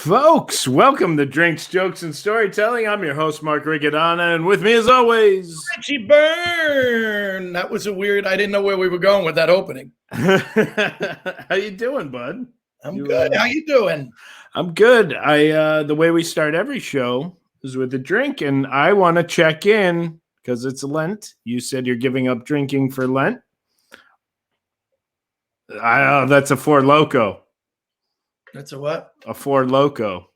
Folks, welcome to Drinks, Jokes, and Storytelling. I'm your host, Mark Riccadonna, and with me as always, Richie Byrne. That was I didn't know where we were going with that opening. How you doing, bud? I'm good. How you doing? I'm good. The way we start every show is with a drink, and I want to check in because it's Lent. You said you're giving up drinking for Lent. That's a Four Loko. That's a what? A Four Loko.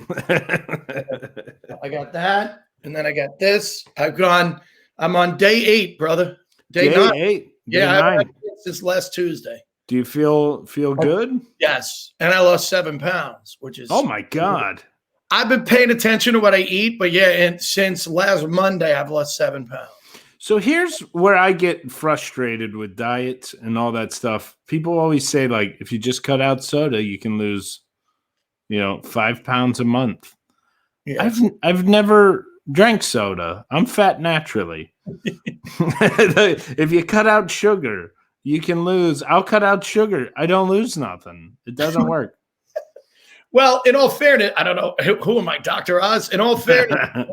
I got that, and then I got this. I'm on day 8, brother. Day 9. 8. Yeah, I had this last Tuesday. Do you feel good? Yes, and I lost 7 pounds, which is... Oh, my God. I've been paying attention to what I eat, but yeah, and since last Monday, I've lost 7 pounds. So here's where I get frustrated with diets and all that stuff. People always say, like, if you just cut out soda, you can lose, 5 pounds a month. Yeah. I've never drank soda. I'm fat naturally. If you cut out sugar, you can lose. I'll cut out sugar. I don't lose nothing. It doesn't work. Well, in all fairness, I don't know. Who am I, Dr. Oz? In all fairness,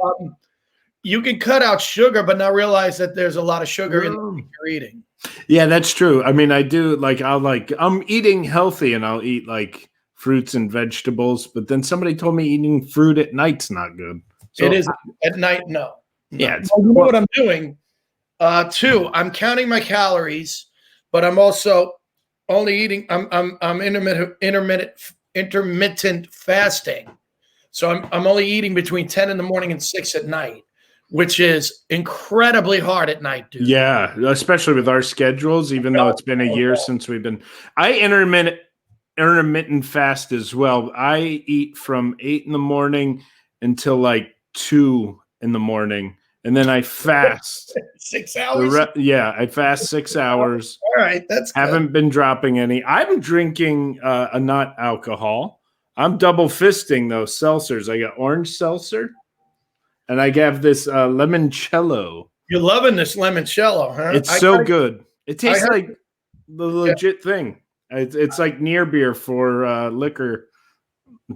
you can cut out sugar, but not realize that there's a lot of sugar in what you're eating. Yeah, that's true. I mean, I do I'm eating healthy and I'll eat like fruits and vegetables, but then somebody told me eating fruit at night's not good. So it is at night. No. Yeah. You know what I'm doing? 2, I'm counting my calories, but I'm also only eating. I'm intermittent fasting. So I'm only eating between 10 in the morning and 6 at night, which is incredibly hard at night, dude. Yeah, especially with our schedules, even though it's been a year since we've been. I intermittent fast as well. I eat from 8 in the morning until like 2 in the morning, and then I fast 6 hours. I fast 6 hours. All right, that's good. Haven't been dropping any. I'm drinking a not alcohol. I'm double fisting those seltzers. I got orange seltzer. And I have this limoncello. You're loving this limoncello, huh? It's so good. It tastes like the legit thing. It's like near beer for liquor,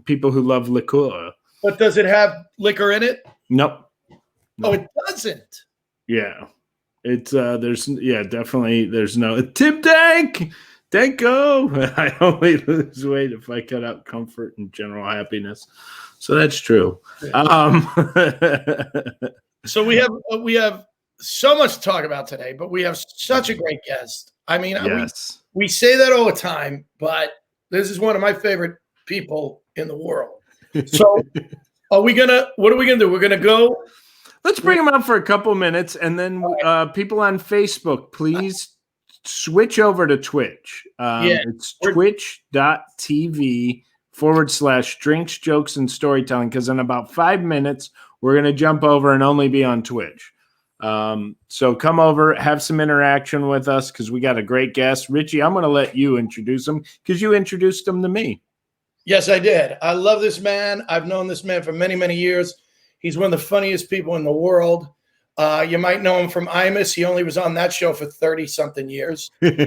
people who love liqueur. But does it have liquor in it? Nope. Oh, it doesn't. Yeah. It's definitely there's no Tim Dank. Danko. I only lose weight if I cut out comfort and general happiness. So that's true. So we have so much to talk about today, but we have such a great guest. I mean, yes. we say that all the time, but this is one of my favorite people in the world. So what are we going to do? We're going to go. Let's bring him up for a couple minutes. And then people on Facebook, please switch over to Twitch. It's twitch.tv/drinks, jokes, and storytelling, because in about 5 minutes we're going to jump over and only be on Twitch. So come over, have some interaction with us, because we got a great guest. Richie, I'm going to let you introduce him because you introduced him to me. Yes, I did. I love this man. I've known this man for many, many years. He's one of the funniest people in the world. You might know him from Imus. He only was on that show for 30-something years. He's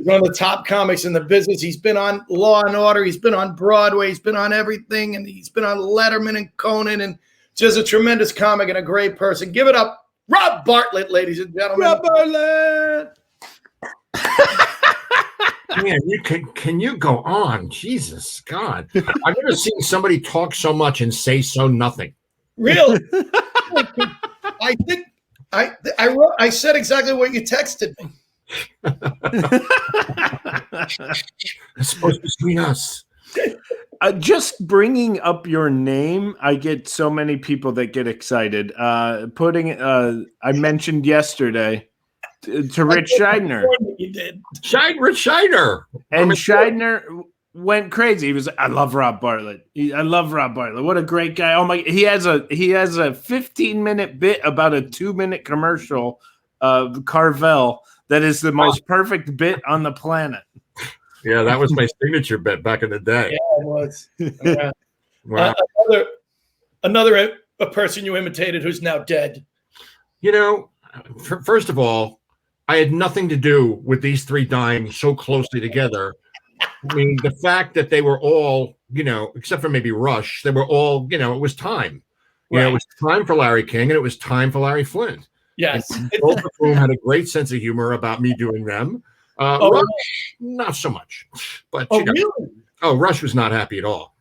one of the top comics in the business. He's been on Law and Order. He's been on Broadway. He's been on everything. And he's been on Letterman and Conan. And just a tremendous comic and a great person. Give it up, Rob Bartlett, ladies and gentlemen. Rob Bartlett! Man, can you go on? Jesus, God. I've never seen somebody talk so much and say so nothing. Really? I think I said exactly what you texted me. It's supposed to be us. Just bringing up your name, I get so many people that get excited. I mentioned yesterday to Rich Scheidner. You did. Rich Scheidner. And Scheidner went crazy. He was like, I love Rob Bartlett. I love Rob Bartlett. What a great guy. Oh my, he has a 15-minute bit about a 2-minute commercial of Carvel that is the most perfect bit on the planet. Yeah, that was my signature bit back in the day. Yeah, it was. Wow. Another person you imitated who's now dead. First of all, I had nothing to do with these 3 dying so closely together. I mean, the fact that they were all, except for maybe Rush, they were all, it was time. It was time for Larry King and it was time for Larry Flint. Yes. And both of whom had a great sense of humor about me doing them. Rush, not so much. But, really? Rush was not happy at all.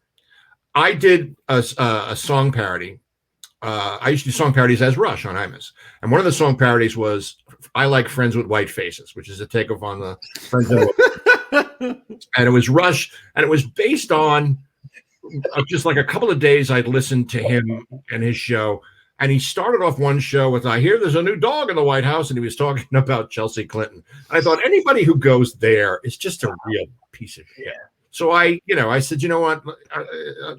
I did a song parody. I used to do song parodies as Rush on Imus. And one of the song parodies was I Like Friends with White Faces, which is a takeoff on the Friends with And it was Rush, and it was based on just like a couple of days I'd listened to him and his show. And he started off one show with, I hear there's a new dog in the White House. And he was talking about Chelsea Clinton. And I thought anybody who goes there is just a real piece of shit. Yeah. So I said, you know what?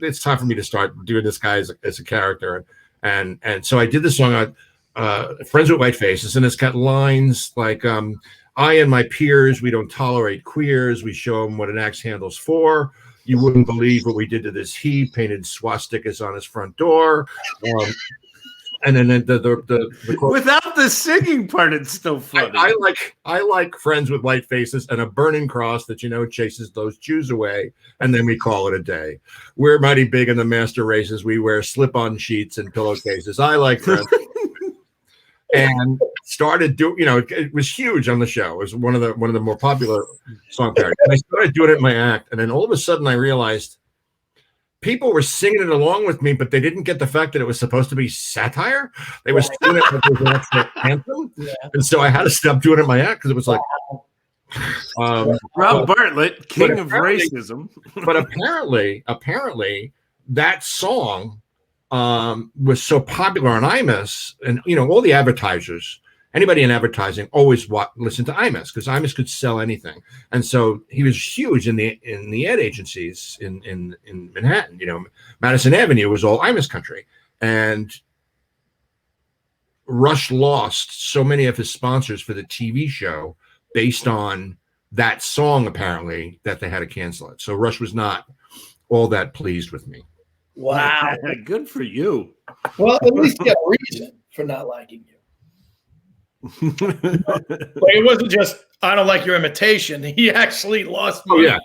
It's time for me to start doing this guy as a character. And so I did the song, Friends with White Faces. And it's got lines like, I and my peers, we don't tolerate queers. We show them what an axe handle's for. You wouldn't believe what we did to this he painted swastikas on his front door. And then the without the singing part, it's still funny. I like Friends with White Faces and a burning cross that chases those Jews away, and then we call it a day. We're mighty big in the master races. We wear slip-on sheets and pillowcases. I like Friends. And started doing, it was huge on the show. It was one of the more popular song parodies. And I started doing it in my act, and then all of a sudden I realized people were singing it along with me, but they didn't get the fact that it was supposed to be satire. They were singing it like it was an actual anthem, and so I had to stop doing it in my act because it was like Rob Bartlett, king of racism. But apparently, that song was so popular on Imus, and all the advertisers, anybody in advertising always listened to Imus because Imus could sell anything, and so he was huge in the ad agencies in Manhattan. Madison Avenue was all Imus country, and Rush lost so many of his sponsors for the TV show based on that song, apparently, that they had to cancel it. So Rush was not all that pleased with me. Wow. Good for you. Well, at least you have a reason for not liking you. But it wasn't just, I don't like your imitation. He actually lost me. Oh, yeah.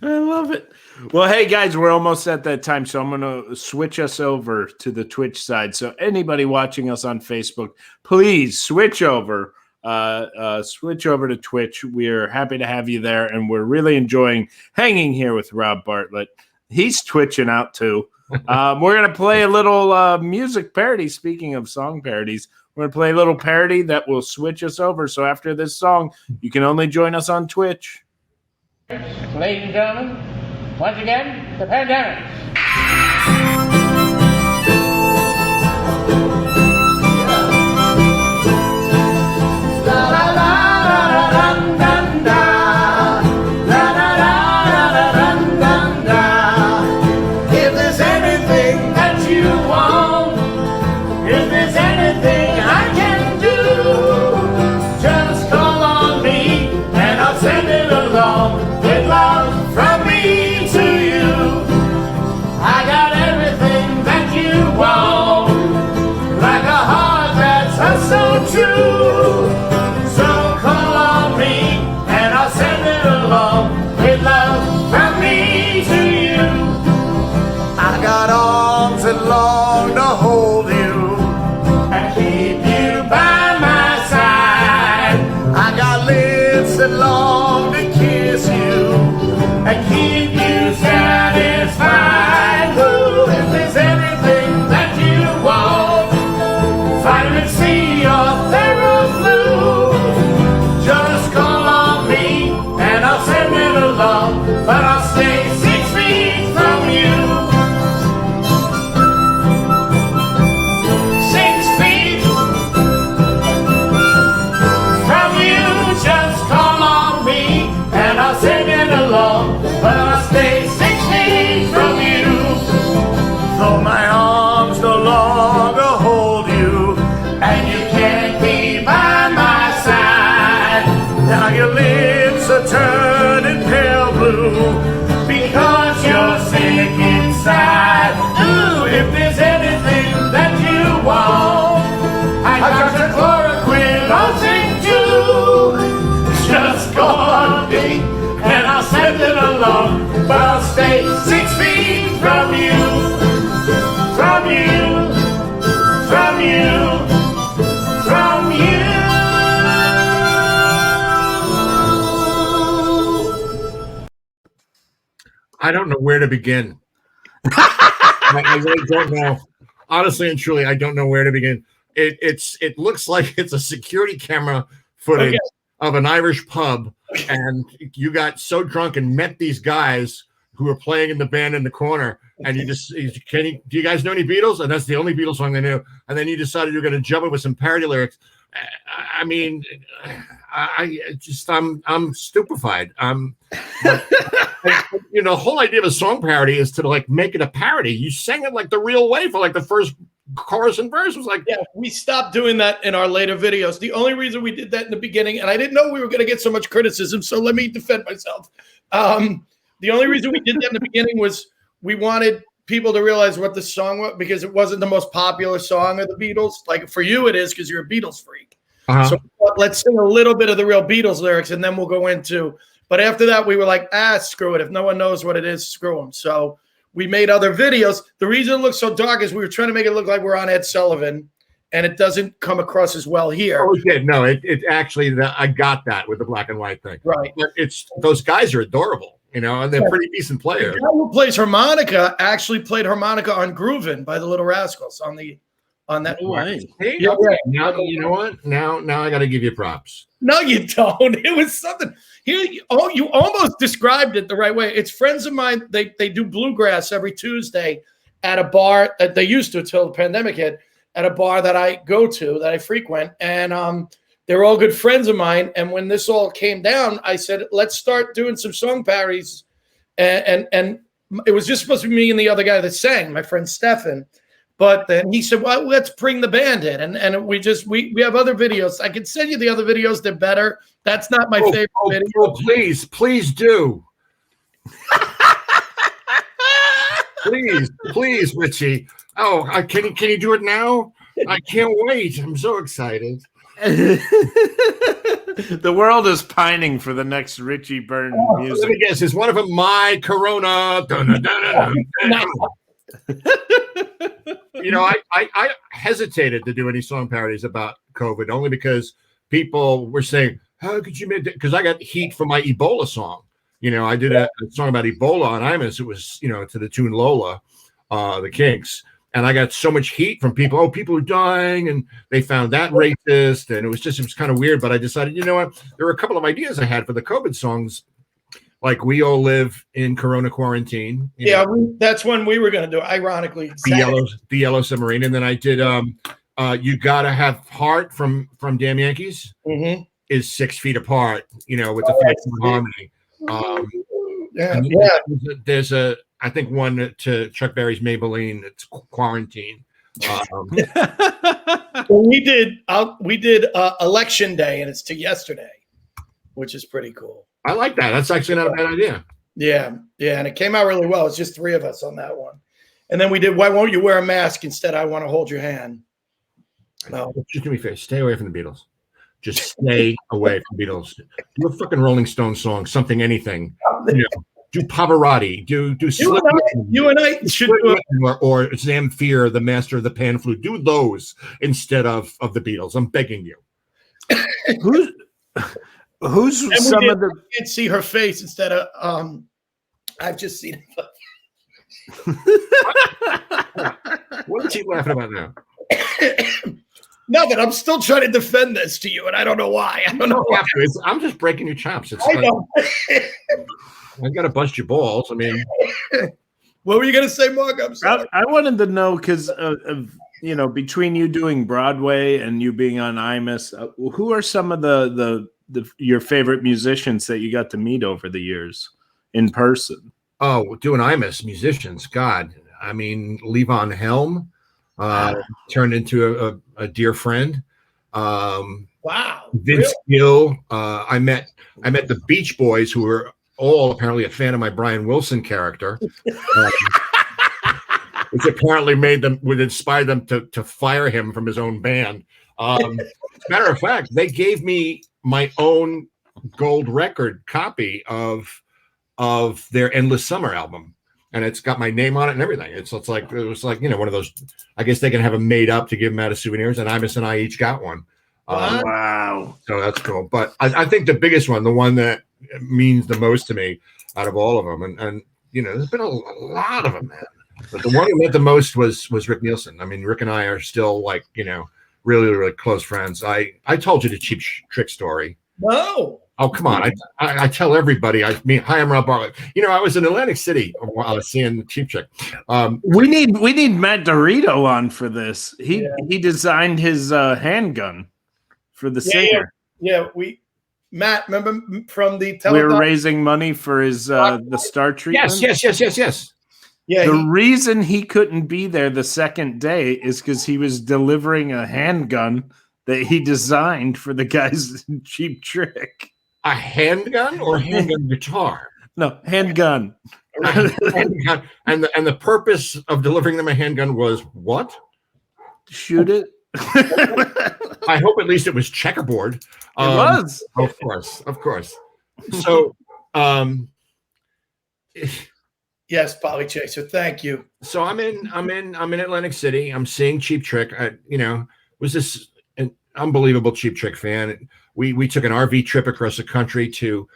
I love it. Well, hey, guys, we're almost at that time, so I'm going to switch us over to the Twitch side. So anybody watching us on Facebook, please switch over to Twitch. We're happy to have you there, and we're really enjoying hanging here with Rob Bartlett. He's twitching out too. We're going to play a little music parody. Speaking of song parodies, we're going to play a little parody that will switch us over. So after this song, you can only join us on Twitch. Ladies and gentlemen, once again, the pandemic. Long to hold you and keep you by my side. I got lips that long to kiss you and keep you satisfied. Ooh, if there's anything that you want, vitamin C or Theraflu, just call on me and I'll send it along, but I'll stay 6 feet from you. But I'll stay 6 feet from you. Though my arms no longer hold you, and you can't be by my side. Now your lips are turning pale blue, because you're sick inside. Ooh, if there's anything that you want, I got your chloroquine, I'll take two. Just go on. I don't know where to begin. I really don't know. Honestly and truly, I don't know where to begin. It looks like it's a security camera footage of an Irish pub, and you got so drunk and met these guys who were playing in the band in the corner, and do you guys know any Beatles? And that's the only Beatles song they knew. And then you decided you're going to jump in with some parody lyrics. I mean, I'm stupefied. The whole idea of a song parody is to like make it a parody. You sang it like the real way for like the first chorus and verse. Was like, yeah, we stopped doing that in our later videos. The only reason we did that in the beginning, and I didn't know we were going to get so much criticism, so let me defend myself. The only reason we did that in the beginning was we wanted people to realize what the song was, because it wasn't the most popular song of the Beatles. Like for you, it is because you're a Beatles freak. So let's sing a little bit of the real Beatles lyrics, and then we'll go into. But after that, we were like, screw it. If no one knows what it is, screw them. So we made other videos. The reason it looks so dark is we were trying to make it look like we're on Ed Sullivan, and it doesn't come across as well here. Oh, it did. No, it actually, I got that with the black and white thing. Right. But those guys are adorable, and they're pretty decent players. The guy who plays harmonica actually played harmonica on Groovin' by the Little Rascals on that. Right. Hey, Yeah, okay. Now you know what? Now I got to give you props. No, you don't. It was something. Here, you almost described it the right way. It's friends of mine. They do bluegrass every Tuesday at a bar that they used to until the pandemic hit, at a bar that I go to, that I frequent. And they're all good friends of mine. And when this all came down, I said, let's start doing some song parodies. And it was just supposed to be me and the other guy that sang, my friend Stefan. But then he said, well, let's bring the band in. And we have other videos. I can send you the other videos. They're better. That's not my favorite video. Oh, please do. please, Richie. Oh, can you do it now? I can't wait. I'm so excited. The world is pining for the next Richie Byrne music. Let me guess. Is one of them My Corona? I hesitated to do any song parodies about COVID only because people were saying, how could you make that? Because I got heat for my Ebola song. I did a song about Ebola on Imus. It was, to the tune Lola, the Kinks. And I got so much heat from people. Oh, people are dying. And they found that racist. And it was kind of weird. But I decided, you know what? There were a couple of ideas I had for the COVID songs. Like We All Live in Corona Quarantine. That's when we were going to do it, ironically. The Yellow Submarine. And then I did You Gotta Have Heart from Damn Yankees is 6 feet apart, with the harmony. There's I think one to Chuck Berry's Maybelline. It's Quarantine. We did Election Day, and it's to yesterday, which is pretty cool. I like that. That's actually not a bad idea. Yeah, and it came out really well. It's just 3 of us on that one. And then we did Why Won't You Wear a Mask? Instead, I Want to Hold Your Hand. No. Just do me a favor. Stay away from the Beatles. Just stay away from the Beatles. Do a fucking Rolling Stones song, something, anything. Do Pavarotti. Do you and I should do it. Or Zamfir, the master of the pan flute. Do those instead of the Beatles. I'm begging you. Who's some of the? I can't see her face instead of I've just seen it. What is he laughing about now? Nothing. I'm still trying to defend this to you, and I don't know why. I don't know. I'm just breaking your chops. I know. I got to bust your balls. I mean, what were you going to say, Mark? I'm sorry. I wanted to know because between you doing Broadway and you being on Imus, who are some of your favorite musicians that you got to meet over the years in person? Oh, doing Imus musicians. God, I mean, Levon Helm turned into a dear friend. Wow. Vince Gill. I met the Beach Boys, who were all apparently a fan of my Brian Wilson character, which apparently would inspire them to fire him from his own band. As a matter of fact, they gave me my own gold record copy of their Endless Summer album, and it's got my name on it and everything. It was like one of those. I guess they can have them made up to give them out as souvenirs, and Imus and I each got one. Wow! So that's cool. But I think the biggest one, the one that means the most to me out of all of them, and there's been a lot of them, man. But the one who meant the most was Rick Nielsen. I mean, Rick and I are still like, really, really close friends. I told you the Cheap Trick story. No. Oh, come on. I tell everybody. Hi, I'm Rob Bartlett. I was in Atlantic City while I was seeing the Cheap Trick. We need Matt Dorito on for this. He designed his handgun for the singer. Yeah, Matt, remember from the we were raising money for his the star treatment. Yes. Yeah. The reason he couldn't be there the second day is because he was delivering a handgun that he designed for the guys in Cheap Trick. A handgun or handgun guitar? No, handgun. Handgun. And the purpose of delivering them a handgun was what? Shoot it. I hope at least it was checkerboard. It was. Of course. So, yes, Polly Chaser. Thank you. So I'm in Atlantic City. I'm seeing Cheap Trick. Was this an unbelievable Cheap Trick fan? We took an RV trip across the country to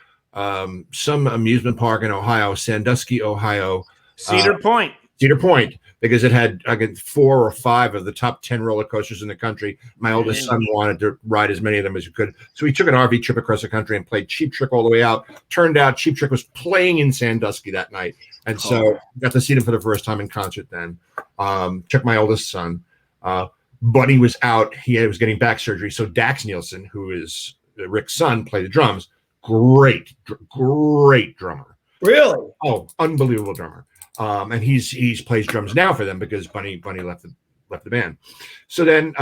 some amusement park in Ohio, Sandusky, Ohio. Cedar Point, because it had 4 or 5 of the top 10 roller coasters in the country. My oldest son wanted to ride as many of them as he could. So we took an RV trip across the country and played Cheap Trick all the way out. Turned out Cheap Trick was playing in Sandusky that night. And so got to see them for the first time in concert then. Took my oldest son. Buddy was out. He was getting back surgery. So Dax Nielsen, who is Rick's son, played the drums. Great drummer. Really? Oh, unbelievable drummer. And he's plays drums now for them because Bunny left the band. So then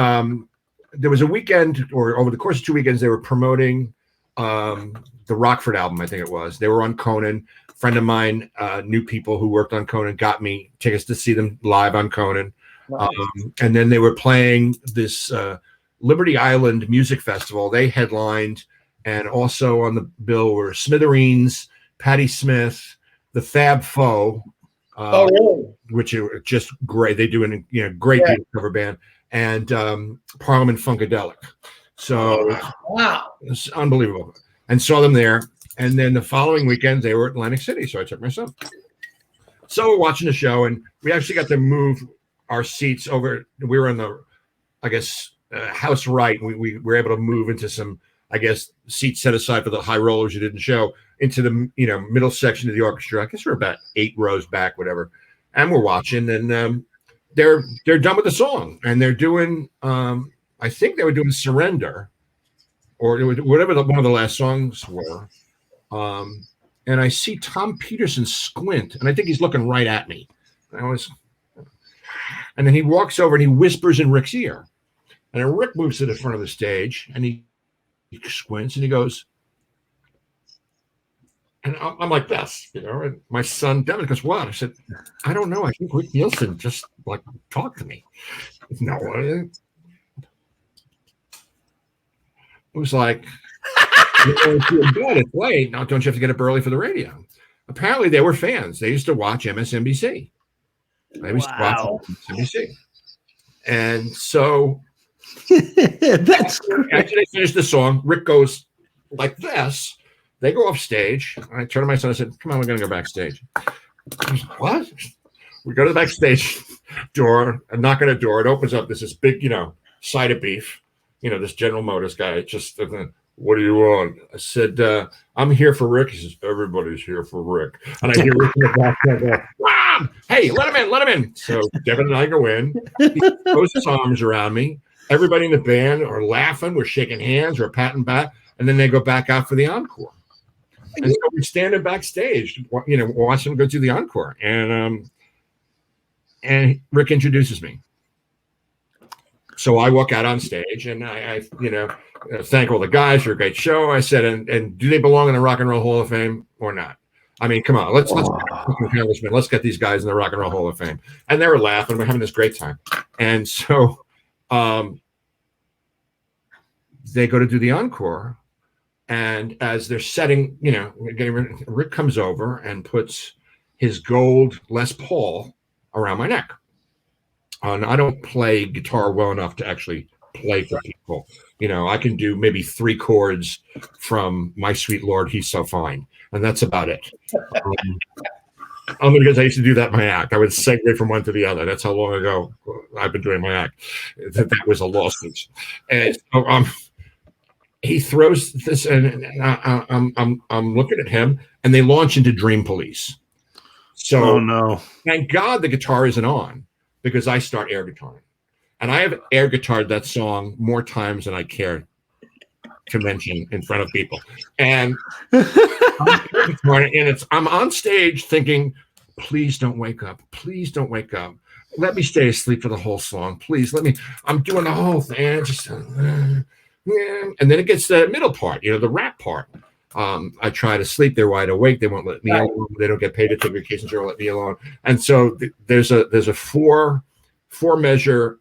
there was a weekend, or over the course of 2 weekends, they were promoting the Rockford album, I think it was. They were on Conan. A friend of mine knew people who worked on Conan, got me tickets to see them live on Conan. Nice. And then they were playing this Liberty Island Music Festival. They headlined, and also on the bill were Smithereens, Patti Smith, the Fab Four, really? Which are just great. They do a great cover band, and Parliament Funkadelic. So wow, it's unbelievable. And saw them there. And then the following weekend they were at Atlantic City, so I took my son. So we're watching the show, and we actually got to move our seats over. We were in the, house right. We were able to move into some, seats set aside for the high rollers who didn't show, into the middle section of the orchestra. I guess we're about 8 rows back, whatever. And we're watching, and they're done with the song, and they're doing. I think they were doing "Surrender," or whatever one of the last songs were. And I see Tom Peterson squint, and I think he's looking right at me. And then he walks over and he whispers in Rick's ear. And then Rick moves to the front of the stage, and he squints and he goes, and I'm like this, and my son Devin goes, "What?" I said, "I don't know. I think Rick Nielsen just talked to me." No, it was like, it's late. Now, don't you have to get up early for the radio? Apparently, they were fans. They used to watch MSNBC. They used to watch MSNBC. And so that's after they finish the song, Rick goes like this. They go off stage. I turned to my son and said, "Come on, we're going to go backstage." What? We go to the backstage door and knock on a door. It opens up. There's this big, side of beef. This General Motors guy. Just, "What do you want?" I said, "I'm here for Rick." He says, "Everybody's here for Rick." And I hear Rick in the back go, "Mom, hey, let him in. So Devin and I go in. He throws his arms around me. Everybody in the band are laughing. We're shaking hands. We're patting back. And then they go back out for the encore. And so we're standing backstage, watching them go through the encore. And Rick introduces me. So I walk out on stage, and I thank all the guys for a great show. I said, and do they belong in the Rock and Roll Hall of Fame or not? I mean, come on, let's get these guys in the Rock and Roll Hall of Fame. And they were laughing. We're having this great time. And so they go to do the encore. And as they're setting, Rick comes over and puts his gold Les Paul around my neck. And I don't play guitar well enough to actually play for people. I can do maybe 3 chords from My Sweet Lord, He's So Fine. And that's about it. Only because I used to do that in my act. I would segue from one to the other. That's how long ago I've been doing my act. That was a lawsuit. And so he throws this, and I'm looking at him, and they launch into Dream Police. So Oh no. thank God the guitar isn't on, because I start air guitaring. And I have air guitared that song more times than I care to mention in front of people. And I'm on stage thinking, please don't wake up. Please don't wake up. Let me stay asleep for the whole song. Please let me. I'm doing the whole thing. And then it gets the middle part, the rap part. I try to sleep. They're wide awake. They won't let me alone. They don't get paid to take vacations. They won't let me alone. And so there's a four measure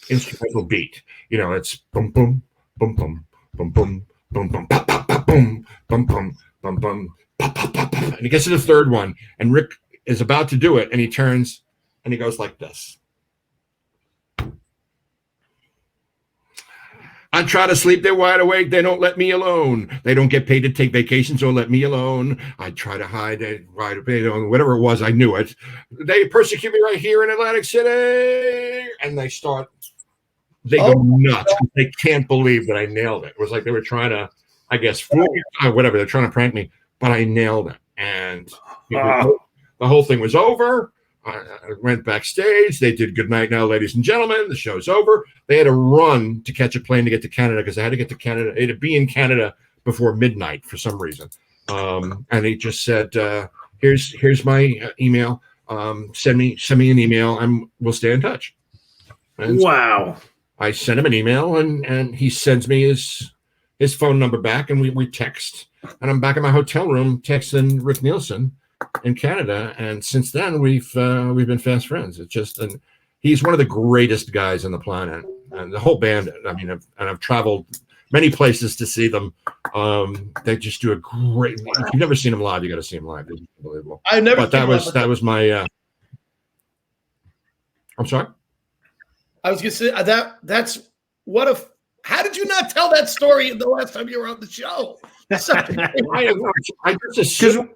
instrumental beat. It's boom, boom, boom, boom, boom, boom, boom, boom, pop, pop, pop, boom, boom, boom, boom, boom, pop, pop, pop, pop. And he gets to the third one, and Rick is about to do it, and he turns and he goes like this. I try to sleep, they're wide awake, they don't let me alone. They don't get paid to take vacations or let me alone. I try to hide it, whatever it was, I knew it. They persecute me right here in Atlantic City. And they go nuts. They can't believe that I nailed it. It was like they were trying to, I guess, fool me, whatever. They're trying to prank me, but I nailed it. And the whole thing was over. I went backstage. They did "Good Night Now, Ladies and Gentlemen." The show's over. They had to run to catch a plane to get to Canada, because they had to get to Canada. They had to be in Canada before midnight for some reason. And he just said, "Here's my email. Send me an email, and we'll stay in touch." And wow! So I sent him an email, and he sends me his phone number back, and we text. And I'm back in my hotel room texting Rick Nielsen in Canada, and since then we've been fast friends. It's just, and he's one of the greatest guys on the planet, and the whole band. I mean, I've traveled many places to see them. They just do a great. If you've never seen them live, you got to see them live. It's unbelievable. I never. But that was my. I'm sorry. I was gonna say that's what a. How did you not tell that story the last time you were on the show? I just assumed.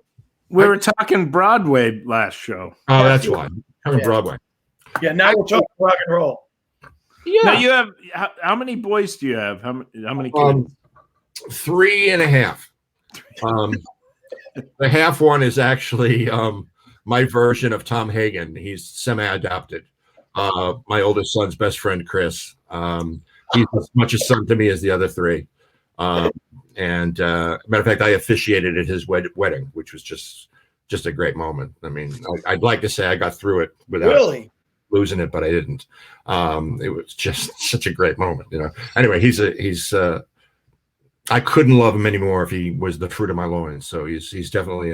We were talking Broadway last show. Oh, that's why. Coming Broadway. Yeah, now we're talking rock and roll. Yeah. Now you have how many boys do you have? How many kids? 3.5. The half one is actually my version of Tom Hagen. He's semi-adopted. My oldest son's best friend, Chris. He's as much a son to me as the other three. And matter of fact, I officiated at his wedding, which was just a great moment. I mean, I'd like to say I got through it without losing it, but I didn't. It was just such a great moment, Anyway, he's I couldn't love him anymore if he was the fruit of my loins. So he's definitely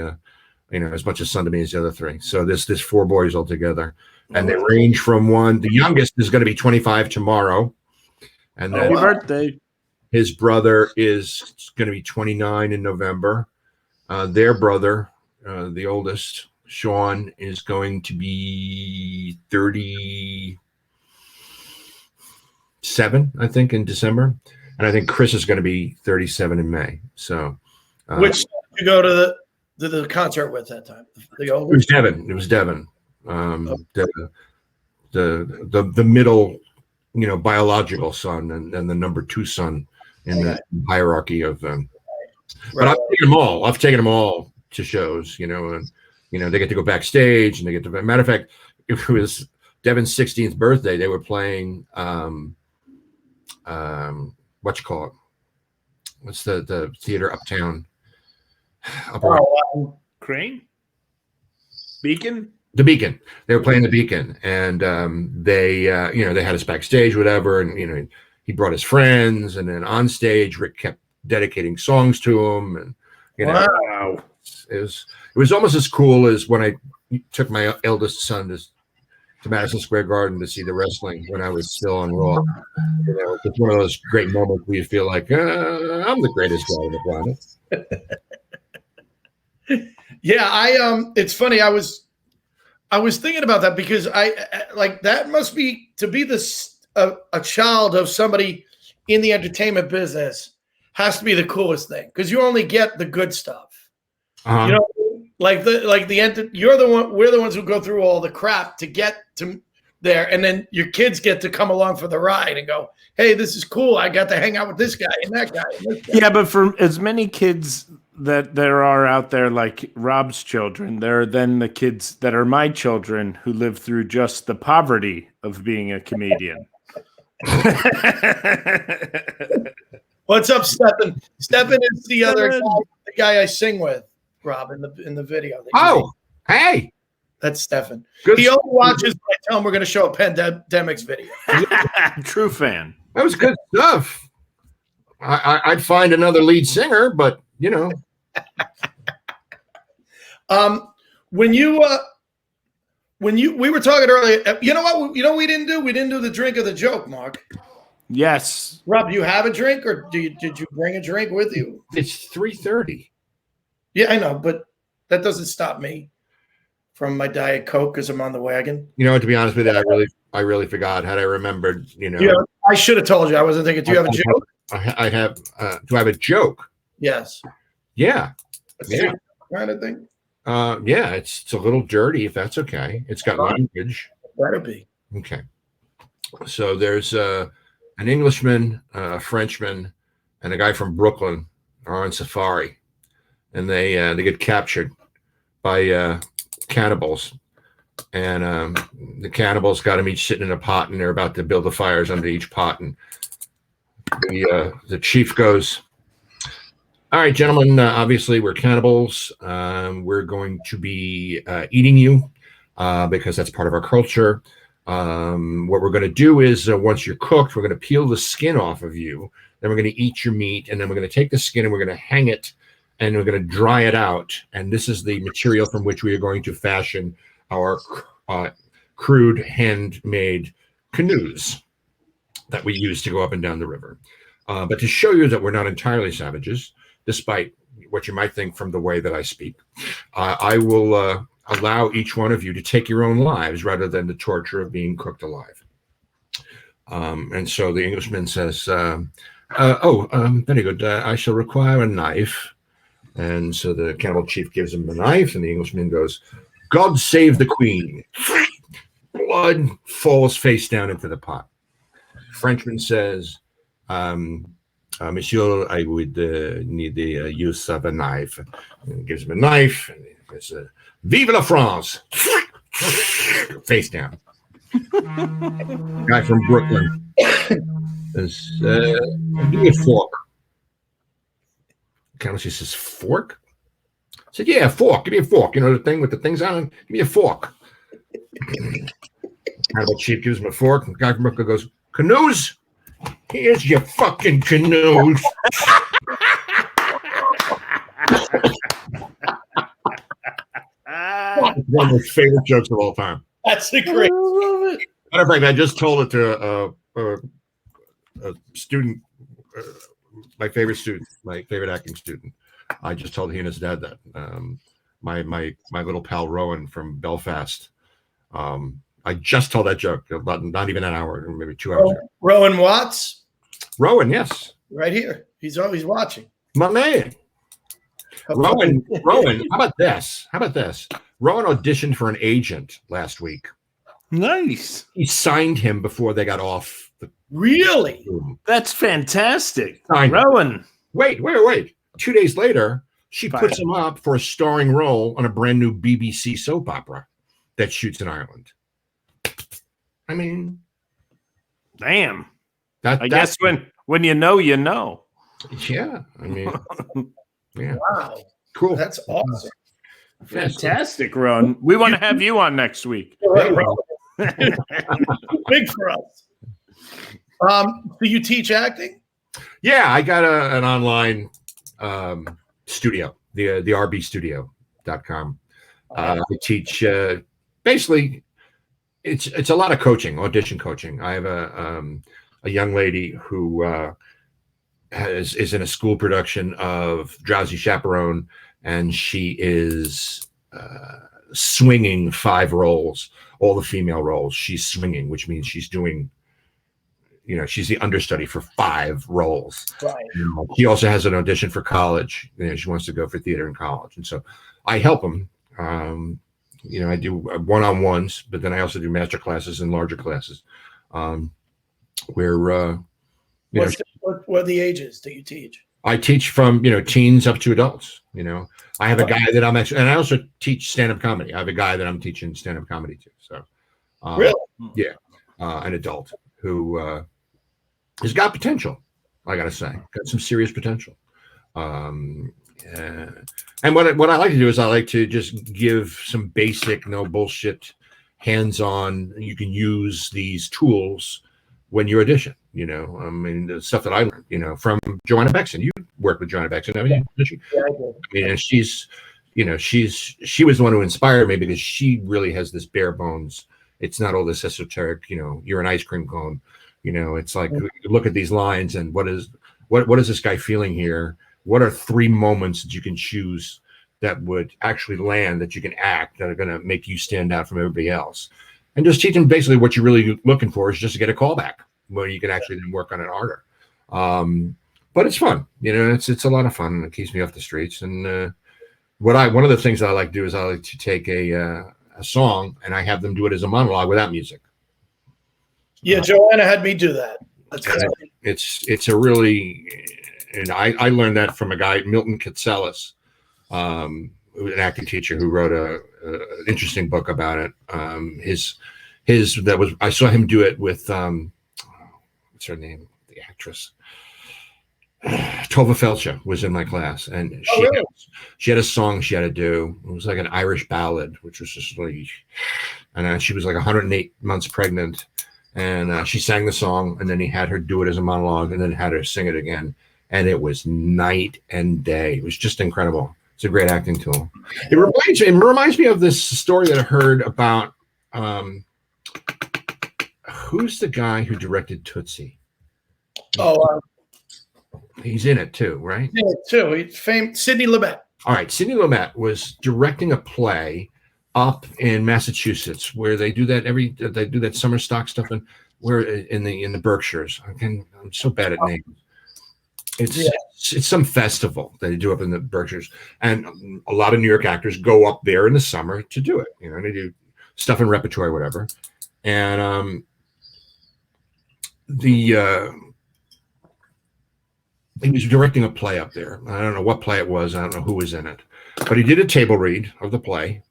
as much a son to me as the other three. So there's 4 boys altogether, and they range from the youngest is going to be 25 tomorrow, and then happy birthday. His brother is going to be 29 in November. Their brother, the oldest, Sean, is going to be 37, I think, in December. And I think Chris is going to be 37 in May. So, which did you go to the concert with that time? The oldest? It was Devin. The middle, biological son, and the number 2 son in the hierarchy of them. But I've taken them all to shows, and they get to go backstage, and they get to. Matter of fact, it was Devin's 16th birthday. They were playing what's the theater uptown? Crane? Beacon? The Beacon. They were playing the Beacon, and they had us backstage, whatever, and he brought his friends, and then on stage, Rick kept dedicating songs to him, and wow. It was almost as cool as when I took my eldest son to Madison Square Garden to see the wrestling when I was still on Raw. It's one of those great moments where you feel like I'm the greatest guy on the planet. Yeah, it's funny. I was thinking about that because I like that must be to be a child of somebody in the entertainment business has to be the coolest thing because you only get the good stuff. Uh-huh. you're the one. We're the ones who go through all the crap to get to there, and then your kids get to come along for the ride and go, "Hey, this is cool. I got to hang out with this guy and that guy." And this guy. Yeah, but for as many kids that there are out there, like Rob's children, there are then the kids that are my children who live through just the poverty of being a comedian. What's up, Stephen? Stephen is the other guy, the guy I sing with, Rob, in the video. Oh, hey. That's Stephen. Good. He only watches when I tell him we're going to show a Pandemics video. True fan. That was good stuff. I'd find another lead singer, but you know. We were talking earlier, you know what we didn't do? We didn't do the drink of the joke, Mark. Yes. Rob, do you have a drink, or did you bring a drink with you? It's 3:30. Yeah, I know, but that doesn't stop me from my Diet Coke because I'm on the wagon. You know, to be honest with you, I really forgot. Had I remembered, you know. Yeah, I should have told you. I wasn't thinking. Do you have a joke? I have. Do I have a joke? Yes. Yeah. Yeah. Kind of thing. Yeah, it's a little dirty, if that's okay. It's got language. Better be. Okay. So there's an Englishman, a Frenchman, and a guy from Brooklyn are on safari, and they get captured by cannibals, and the cannibals got them each sitting in a pot, and they're about to build the fires under each pot, and the chief goes, "All right, gentlemen, obviously we're cannibals. We're going to be eating you because that's part of our culture. What we're going to do is once you're cooked, we're going to peel the skin off of you. Then we're going to eat your meat, and then we're going to take the skin and we're going to hang it, and we're going to dry it out. And this is the material from which we are going to fashion our crude handmade canoes that we use to go up and down the river. But to show you that we're not entirely savages, despite what you might think from the way that I speak, I will allow each one of you to take your own lives rather than the torture of being cooked alive." And so the Englishman says, very good. I shall require a knife. And so the cannibal chief gives him the knife, and the Englishman goes, "God save the queen." Blood falls face down into the pot. Frenchman says, "Monsieur, I would need the use of a knife." And he gives him a knife, and he says, "Vive la France!" Face down. Guy from Brooklyn says, "Give me a fork." Cannibal says, "Fork?" I said, "Yeah, fork. Give me a fork. You know the thing with the things on it? Give me a fork." Cannibal chief gives him a fork, and the guy from Brooklyn goes, "Canoes? Here's your fucking canoes." One of my favorite jokes of all time. That's a great. Matter of fact, I just told it to a student, my favorite student, my favorite acting student. I just told he and his dad that. My little pal Rowan from Belfast. I just told that joke about not even an hour, maybe 2 hours ago. Rowan Watts. Rowan, yes, right here. He's always watching. My man. Rowan, how about this? Rowan auditioned for an agent last week. Nice. He signed him before they got off the Really? room. That's fantastic. Signed him. Rowan. Wait. 2 days later, she puts him up for a starring role on a brand new BBC soap opera that shoots in Ireland. I mean, damn. I guess when you know, you know. Yeah. I mean, yeah. Wow. Cool. That's awesome. Fantastic, Ron. We want to have you on next week. Big for us. Do you teach acting? Yeah, I got an online studio, the rbstudio.com. I teach basically it's a lot of coaching, audition coaching. I have a young lady who is in a school production of Drowsy Chaperone, and she is swinging 5 roles, all the female roles. She's swinging, which means she's doing, she's the understudy for 5 roles. Right. She also has an audition for college. She wants to go for theater in college. And so I help them I do one-on-ones, but then I also do master classes and larger classes, where what are the ages that you teach? I teach from teens up to adults. I have a guy that I'm actually, and I also teach stand-up comedy. I have a guy that I'm teaching stand-up comedy to. So, really, yeah, an adult who has got potential. I gotta say, got some serious potential. And what I like to do is I like to just give some basic, no bullshit, hands-on. You can use these tools when you audition. The stuff that I learned, from Joanna Bexon. You worked with Joanna Bexon, haven't you? Did she? Yeah, I did. And she was the one who inspired me because she really has this bare bones. It's not all this esoteric, you're an ice cream cone. It's like, look at these lines and what is this guy feeling here? What are 3 moments that you can choose that would actually land, that you can act, that are going to make you stand out from everybody else? And just teaching basically what you're really looking for is just to get a callback where you can actually then work on it harder. But it's fun, it's a lot of fun. It keeps me off the streets. And one of the things that I like to do is I like to take a song and I have them do it as a monologue without music. Yeah, Joanna had me do that. It's a really, and I learned that from a guy, Milton Katselis, an acting teacher who wrote an interesting book about it. I saw him do it with what's her name, the actress. Tova Felcha was in my class, and she had a song she had to do. It was like an Irish ballad, which was just like, and she was like 108 months pregnant, and she sang the song, and then he had her do it as a monologue, and then had her sing it again, and it was night and day. It was just incredible. It's a great acting tool. It reminds me of this story that I heard about. Who's the guy who directed Tootsie? He's in it too, right? Yeah, too. He's famous. Sidney Lumet. All right, Sidney Lumet was directing a play up in Massachusetts where they do that summer stock stuff, and where in the Berkshires. I'm so bad at names. It's some festival that they do up in the Berkshires, and a lot of New York actors go up there in the summer to do it. They do stuff in repertory, whatever, and he was directing a play up there. I don't know what play it was. I don't know who was in it, but he did a table read of the play,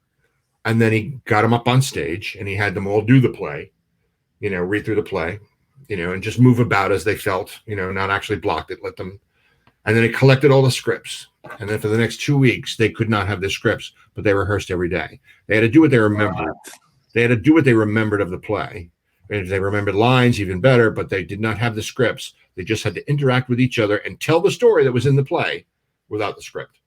and then he got them up on stage, and he had them all do the play, read through the play, and just move about as they felt, not actually blocked it, let them. And then he collected all the scripts. And then for the next 2 weeks, they could not have the scripts, but they rehearsed every day. They had to do what they remembered. They had to do what they remembered of the play. And if they remembered lines, even better, but they did not have the scripts. They just had to interact with each other and tell the story that was in the play without the script.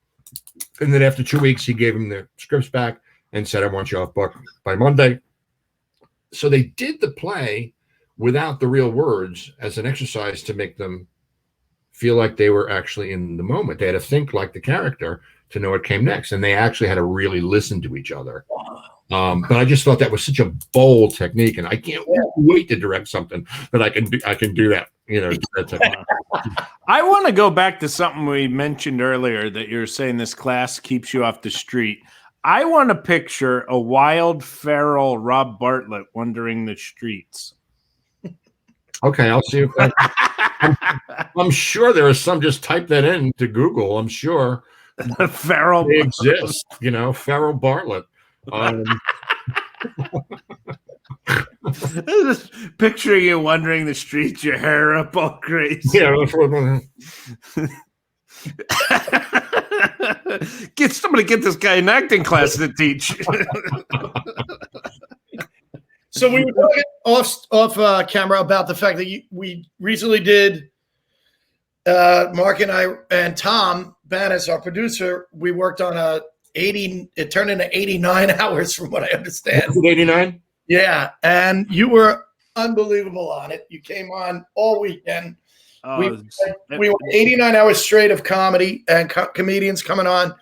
And then after 2 weeks, he gave them their scripts back and said, I want you off book by Monday. So they did the play without the real words as an exercise to make them feel like they were actually in the moment. They had to think like the character to know what came next. And they actually had to really listen to each other. But I just thought that was such a bold technique, and I can't wait to direct something that I can do that. I want to go back to something we mentioned earlier, that you're saying this class keeps you off the street. I want to picture a wild, feral Rob Bartlett wandering the streets. Okay, I'll see if I'm sure there are some. Just type that in to Google. I'm sure feral they exist. Feral Bartlett. Just picturing you wandering the streets, your hair up all crazy. Yeah. Get somebody, get this guy an acting class to teach. So we were talking off camera about the fact that we recently did, Mark and I and Tom Bannis, our producer, we worked on it turned into 89 hours from what I understand. 89? Yeah. And you were unbelievable on it. You came on all weekend. We went 89 hours straight of comedy and comedians coming on.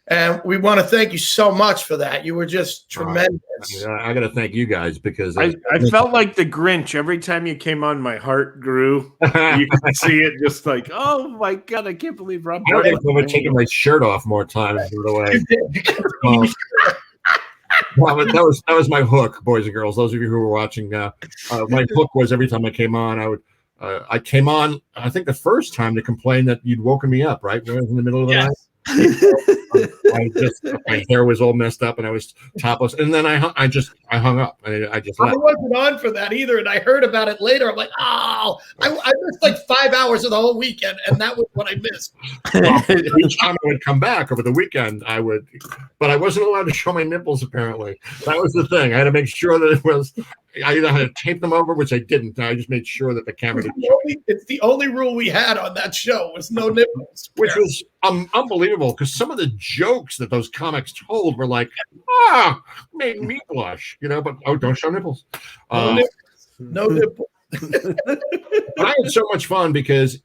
And we want to thank you so much for that. You were just tremendous. I got to thank you guys because I felt like the Grinch. Every time you came on, my heart grew. You could see it just like, oh my God, I can't believe Rob. I think I've taken my shirt off more times. Well, that was my hook, boys and girls. Those of you who were watching, my hook was every time I came on, I came on. I think the first time to complain that you'd woken me up, right? In the middle of the night. My hair was all messed up and I was topless, and then I hung up and I just left. I wasn't on for that either, and I heard about it later. I'm like, oh, I missed like 5 hours of the whole weekend, and that was what I missed. Well, each time I would come back over the weekend, but I wasn't allowed to show my nipples. Apparently, that was the thing. I had to make sure that it was. I either had to tape them over, which I didn't. I just made sure that the camera didn't. It's the only rule we had on that show was no nipples, which was unbelievable because some of the jokes that those comics told were like, made me blush, But don't show nipples. No nipples. But I had so much fun because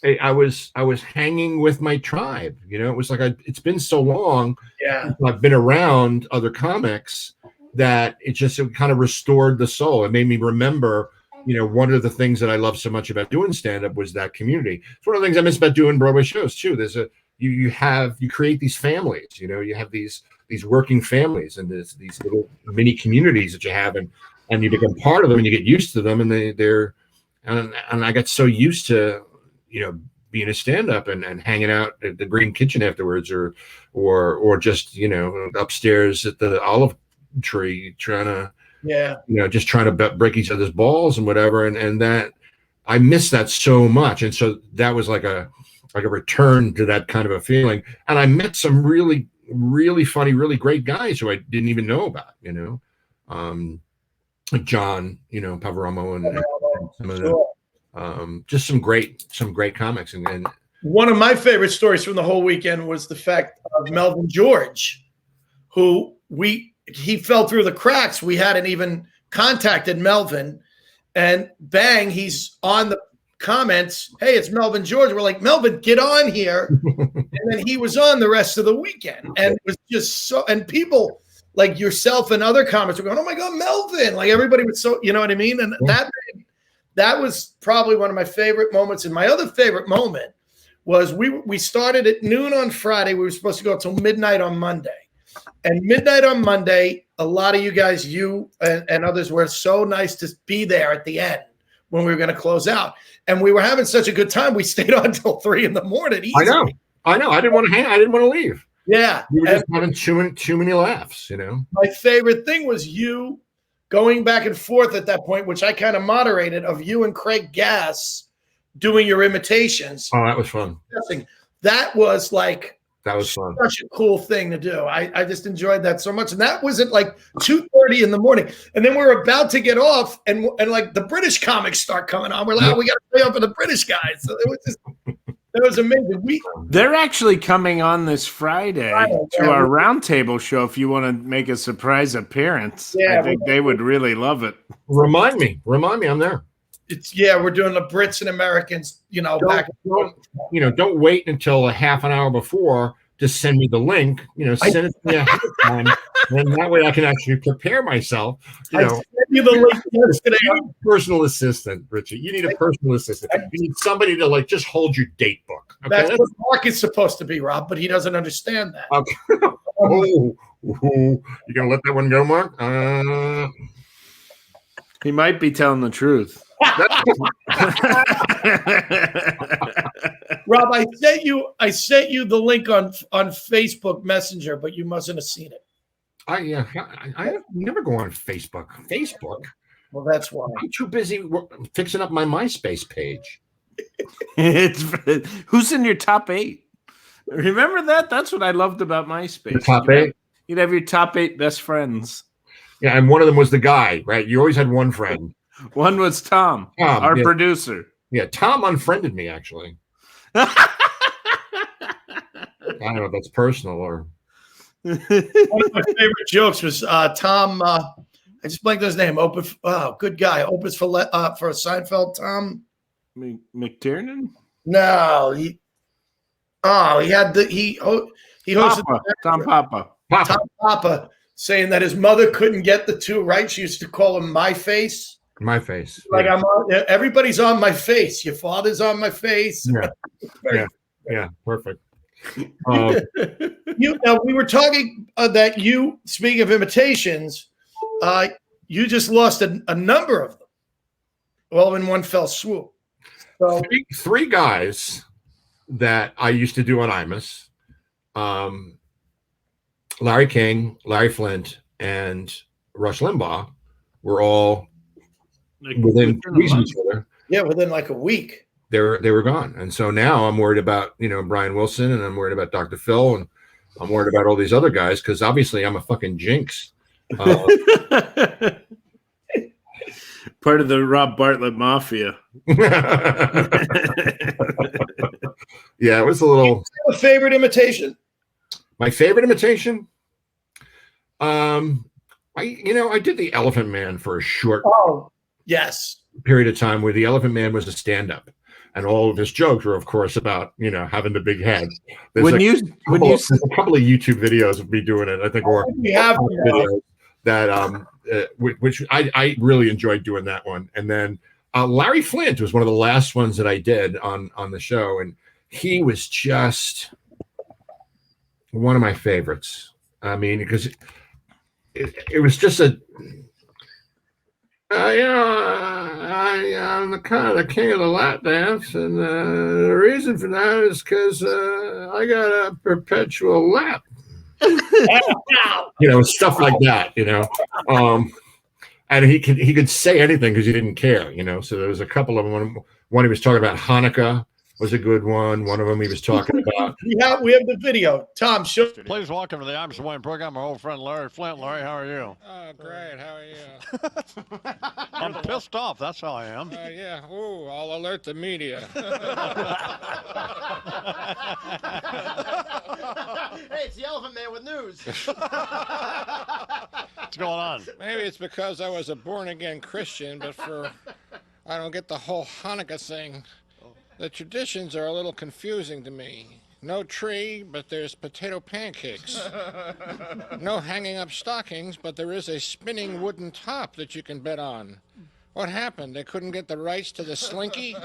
I was hanging with my tribe. It was like it's been so long. Yeah, I've been around other comics that it kind of restored the soul. It made me remember, one of the things that I love so much about doing stand-up was that community. It's one of the things I miss about doing Broadway shows too. There's you create these families, you have these working families and these little mini communities that you have, and you become part of them and you get used to them, and and I got so used to, being a stand-up and hanging out at the Green Kitchen afterwards or just, upstairs at the Olive Tree trying to break each other's balls and whatever, and that I miss that so much, and so that was like a return to that kind of a feeling. And I met some really, really funny, really great guys who I didn't even know about, like John, Pavaromo and some of them, just some great comics. And one of my favorite stories from the whole weekend was the fact of Melvin George, who he fell through the cracks. We hadn't even contacted Melvin, and bang, he's on the comments. Hey, it's Melvin George. We're like, Melvin, get on here. And then he was on the rest of the weekend, and it was just so. And people like yourself and other comics were going, "Oh my God, Melvin!" Like everybody was so, you know what I mean? And that was probably one of my favorite moments. And my other favorite moment was we started at noon on Friday. We were supposed to go till midnight on Monday. And midnight on Monday, a lot of you guys, you and others were so nice to be there at the end when we were going to close out. And we were having such a good time. We stayed on until 3 a.m. Easy. I know. I didn't want to hang. I didn't want to leave. Yeah. We were just having too many laughs, My favorite thing was you going back and forth at that point, which I kind of moderated, of you and Craig Gass doing your imitations. Oh, that was fun. That was like... That was fun. Such a cool thing to do. I just enjoyed that so much. And that was at like 2:30 in the morning. And then we're about to get off, and like the British comics start coming on. We're like, we got to play up for the British guys. So that was amazing. They're actually coming on this Friday to our roundtable show. If you want to make a surprise appearance, I think they would really love it. Remind me, I'm there. We're doing the Brits and Americans, back and forth. Don't wait until a half an hour before to send me the link. Send it to me ahead of time, and that way I can actually prepare myself. I sent you the link yesterday. You need a personal assistant, Richie. You need a personal assistant. You need somebody to just hold your date book. Okay? That's what Mark is supposed to be, Rob, but he doesn't understand that. Okay. You gonna let that one go, Mark? He might be telling the truth. Rob, I sent you the link on Facebook Messenger, but you mustn't have seen it. I never go on Facebook. Well, that's why I'm too busy fixing up my MySpace page. Who's in your top 8? Remember that? That's what I loved about MySpace. Your top 8? You'd have your top 8 best friends. Yeah, and one of them was the guy, right? You always had one friend. One was Tom, our producer. Yeah, Tom unfriended me, actually. I don't know if that's personal or... One of my favorite jokes was Tom, I just blanked his name. Good guy. Opus for Seinfeld, Tom. McTiernan? No. He hosted Tom Papa. Tom Papa, saying that his mother couldn't get the two right. She used to call him my face. My face. Like everybody's on my face. Your father's on my face. Yeah, perfect. Now we were talking that you, speaking of imitations, you just lost a number of them, all in one fell swoop. So three guys that I used to do on Imus, Larry King, Larry Flint, and Rush Limbaugh were all within weeks of each other. Yeah, within like a week. They were gone. And so now I'm worried about, Brian Wilson, and I'm worried about Dr. Phil, and I'm worried about all these other guys, because obviously I'm a fucking jinx. Part of the Rob Bartlett Mafia. Yeah, it was a little. A favorite imitation? My favorite imitation? I did the Elephant Man for a short period of time, where the Elephant Man was a stand-up. And all of his jokes were, of course, about having the big head. There's a couple of YouTube videos of me doing it, I think, or videos that which I really enjoyed doing that one. And then Larry Flint was one of the last ones that I did on the show, and he was just one of my favorites. I mean, because it was just a. I'm the kind of the king of the lap dance, and the reason for that is because I got a perpetual lap. Stuff like that. And he could say anything because he didn't care. So there was a couple of them. One he was talking about Hanukkah was a good one. One of them he was talking about. We have the video. Tom, show. Please welcome to the I'm Swing program our old friend Larry Flint. Larry, how are you? Oh, great. How are you? I'm pissed off. That's how I am. Yeah. Ooh, I'll alert the media. Hey, it's the Elephant Man with news. What's going on? Maybe it's because I was a born-again Christian, but I don't get the whole Hanukkah thing. The traditions are a little confusing to me. No tree, but there's potato pancakes. No hanging up stockings, but there is a spinning wooden top that you can bet on. What happened? They couldn't get the rights to the slinky?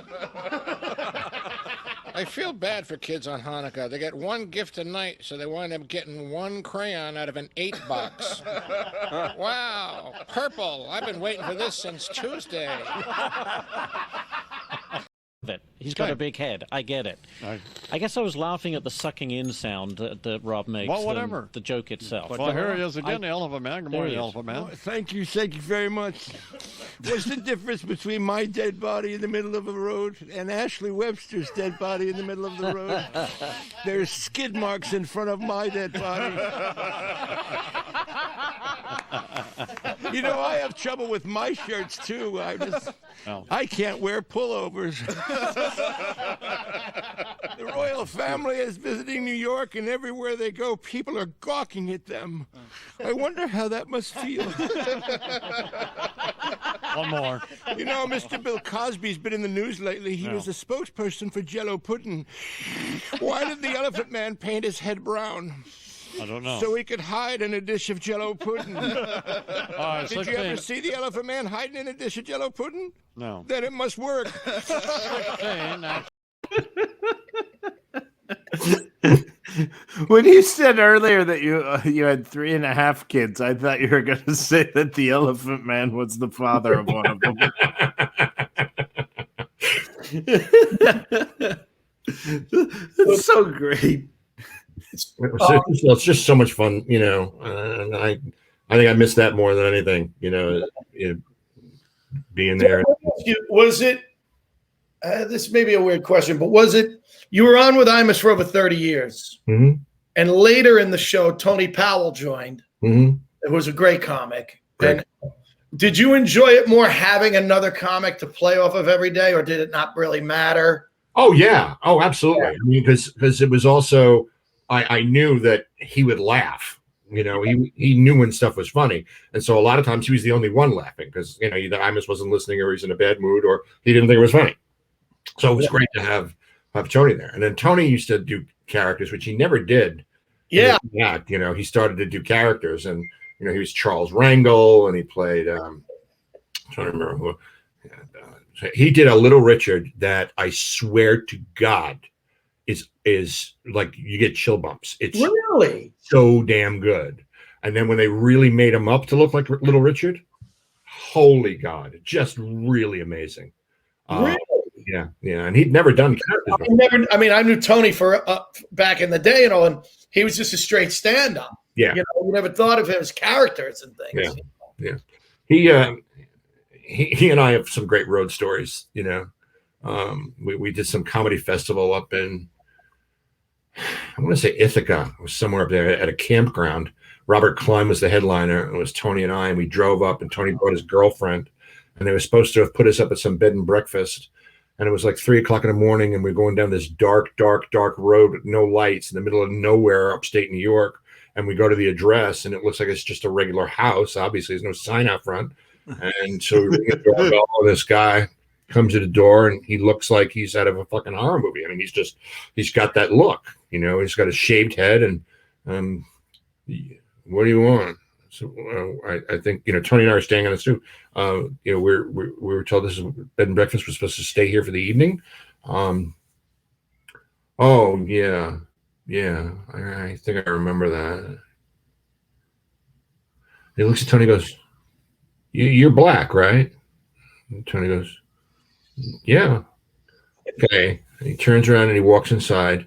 I feel bad for kids on Hanukkah. They get one gift a night, so they wind up getting one crayon out of an 8-box. Wow, purple. I've been waiting for this since Tuesday. He's got a big head. I get it. I guess I was laughing at the sucking in sound that Rob makes. Well, whatever. The joke itself. Well, here he is again, the Elephant Man. Good morning, Elephant Man. Oh, thank you very much. What's the difference between my dead body in the middle of the road and Ashley Webster's dead body in the middle of the road? There's skid marks in front of my dead body. I have trouble with my shirts too. I can't wear pullovers. The royal family is visiting New York, and everywhere they go, people are gawking at them. I wonder how that must feel. One more. Mr. Bill Cosby's been in the news lately. He was a spokesperson for Jell-O pudding. Why did the Elephant Man paint his head brown? I don't know. So he could hide in a dish of Jell-O pudding. Did you ever see the Elephant Man hiding in a dish of Jell-O pudding? No. Then it must work. 16. When you said earlier that you had 3.5 kids, I thought you were going to say that the Elephant Man was the father of one of them. It's so great. It's just so much fun, and I think I missed that more than anything, being there. Was it, this may be a weird question, but was it, you were on with Imus for over 30 years, mm-hmm. and later in the show, Tony Powell joined, mm-hmm. It was a great comic. Great. And did you enjoy it more having another comic to play off of every day, or did it not really matter? Oh, yeah. Oh, absolutely. Yeah. I mean, because it was also, I knew that he would laugh. He knew when stuff was funny. And so a lot of times he was the only one laughing because, either Imus wasn't listening or he's in a bad mood or he didn't think it was funny. So it was great to have Tony there. And then Tony used to do characters, which he never did Yeah. He started to do characters, and he was Charles Wrangle, and he played. I'm trying to remember who. He did a Little Richard that I swear to God is like you get chill bumps. It's really so damn good. And then when they really made him up to look like Little Richard, holy God, just really amazing. Really? Yeah, and he'd never done characters. I knew Tony for back in the day, and he was just a straight stand-up. Yeah, we never thought of him as characters and things. Yeah. He and I have some great road stories. We did some comedy festival up in, I want to say Ithaca. It was somewhere up there at a campground. Robert Klein was the headliner. It was Tony and I, and we drove up, and Tony brought his girlfriend, and they were supposed to have put us up at some bed and breakfast. And it was like 3:00 in the morning, and we're going down this dark road with no lights in the middle of nowhere, upstate New York. And we go to the address, and it looks like it's just a regular house. Obviously, there's no sign out front. And so we ring the doorbell, and this guy comes to the door, and he looks like he's out of a fucking horror movie. I mean, he's got that look, he's got a shaved head, and what do you want? So I think Tony and I are staying on the stoop. We were told this is bed and breakfast. We're supposed to stay here for the evening. Oh yeah, I think I remember that. He looks at Tony, and goes, "You're black, right?" And Tony goes, "Yeah." Okay. And he turns around and he walks inside.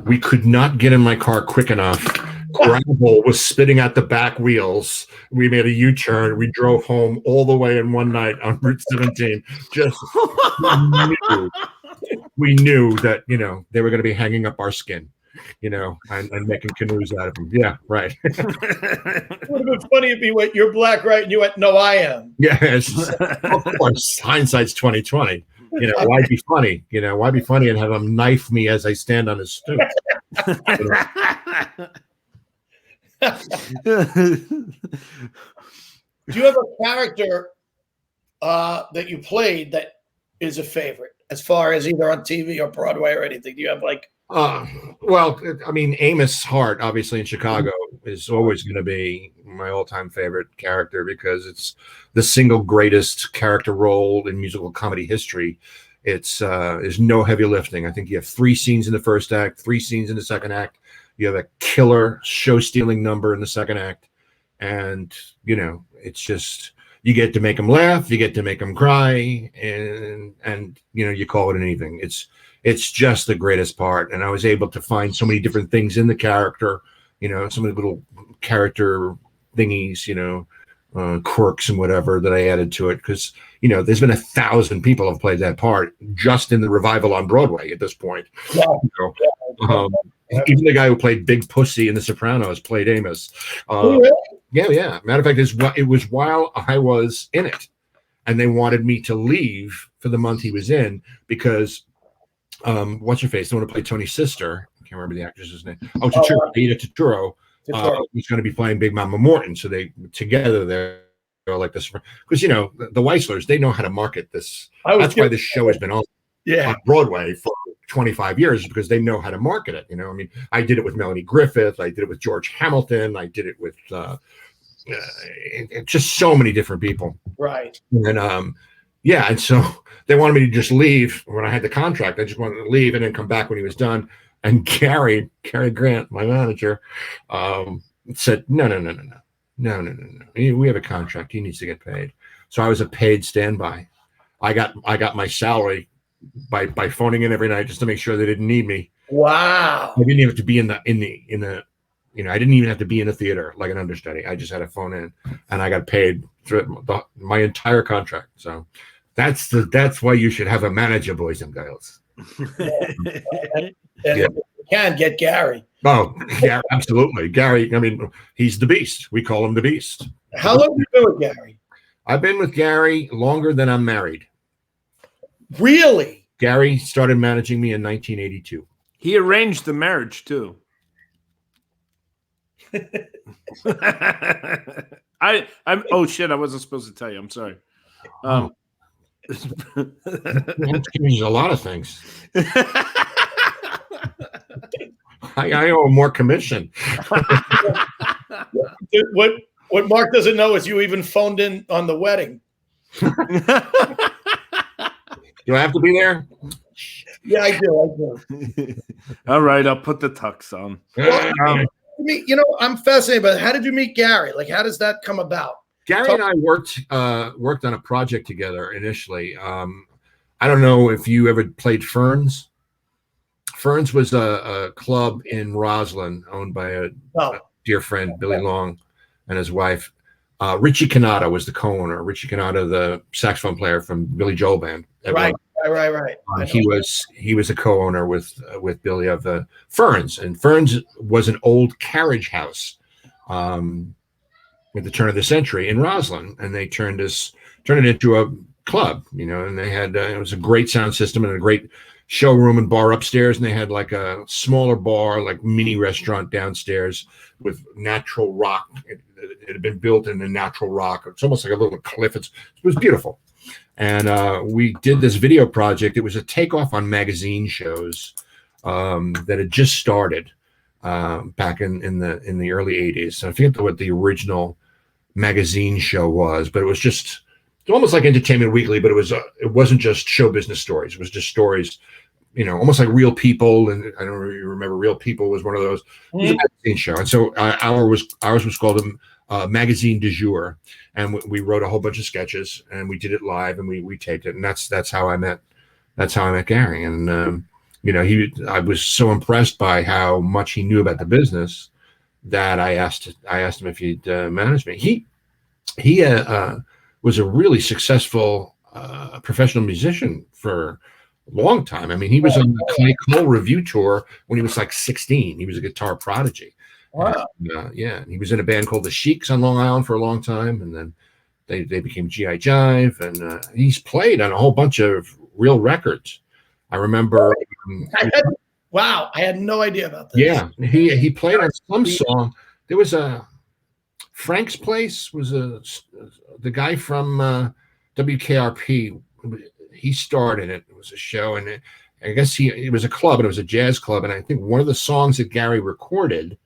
We could not get in my car quick enough. Gravel was spitting out the back wheels. We made a U-turn. We drove home all the way in one night on Route 17. We knew that, they were going to be hanging up our skin, and making canoes out of them. Yeah, right. It would have been funny if you went, "You're black, right?" And you went, "No, I am." Yes. Of course, hindsight's 2020. Why be funny? Why be funny and have him knife me as I stand on his stoop? Do you have a character that you played that is a favorite, as far as either on TV or Broadway or anything? Do you have like? Well, I mean, Amos Hart, obviously in Chicago, is always going to be my all-time favorite character because it's the single greatest character role in musical comedy history. There's no heavy lifting. I think you have 3 scenes in the first act, 3 scenes in the second act. You have a killer show-stealing number in the second act, and it's just you get to make them laugh, you get to make them cry, and you call it an evening. It's just the greatest part, and I was able to find so many different things in the character, so many little character thingies, quirks and whatever that I added to it because there's been 1,000 people have played that part just in the revival on Broadway at this point. Yeah. Even the guy who played Big Pussy in The Sopranos played Amos. Yeah. Matter of fact, it was while I was in it, and they wanted me to leave for the month he was in because what's her face? The one who played Tony's sister. I can't remember the actress's name. Oh, Ida Turturro. Was going to be playing Big Mama Morton, so they're like this because the Weislers, they know how to market this. That's why this show has been on Broadway for 25 years because they know how to market it. I mean, I did it with Melanie Griffith, I did it with George Hamilton, I did it with just so many different people. Right. And and so they wanted me to just leave when I had the contract. I just wanted to leave and then come back when he was done. And Cary Grant, my manager, said, no. We have a contract. He needs to get paid. So I was a paid standby. I got my salary by phoning in every night just to make sure they didn't need me. Wow. I didn't even have to be in the I didn't even have to be in the theater like an understudy. I just had to phone in, and I got paid through my entire contract. So that's why you should have a manager, boys and girls. You can get Gary. Oh, yeah, absolutely. Gary, I mean, he's the beast. We call him the beast. How long have you been with Gary? I've been with Gary longer than I'm married. Really? Gary started managing me in 1982. He arranged the marriage, too. I'm oh, shit, I wasn't supposed to tell you. I'm sorry. That changes a lot of things. I owe him more commission. What Mark doesn't know is you even phoned in on the wedding. Do I have to be there? Yeah, I do. All right, I'll put the tux on. I'm fascinated by how did you meet Gary? Like, how does that come about? Gary and I worked on a project together initially. I don't know if you ever played Ferns. Ferns was a club in Roslyn owned by a dear friend, Billy Long, and his wife. Richie Canada was the co-owner. Richie Canada, the saxophone player from Billy Joel Band. Right. He was a co-owner with Billy of the Ferns, and Ferns was an old carriage house at the turn of the century in Roslyn, and they turned it into a club, and they had it was a great sound system and a great showroom and bar upstairs, and they had like a smaller bar, like mini restaurant downstairs with natural rock. It had been built in the natural rock. It's almost like a little cliff. It was beautiful. And we did this video project. It was a takeoff on magazine shows that had just started back in the early 80s. I forget what the original magazine show was, but it was just almost like Entertainment Weekly, but it wasn't just show business stories. It was just stories, almost like Real People. And I don't really remember, Real People was one of those. It was a magazine show. And so ours was called Magazine du Jour, and we wrote a whole bunch of sketches, and we did it live, and we taped it, and that's how I met Gary. And I was so impressed by how much he knew about the business that I asked him if he'd manage me. He was a really successful professional musician for a long time. I mean, he was on the Clay Cole review tour when he was like 16. He was a guitar prodigy. Wow. He was in a band called the Sheiks on Long Island for a long time, and then they became G.I. Jive, and he's played on a whole bunch of real records. I remember. I had no idea about this. Yeah, he played on some song. There was Frank's Place was the guy from WKRP. He started it. It was a show, and I guess it was a club, and it was a jazz club, and I think one of the songs that Gary recorded.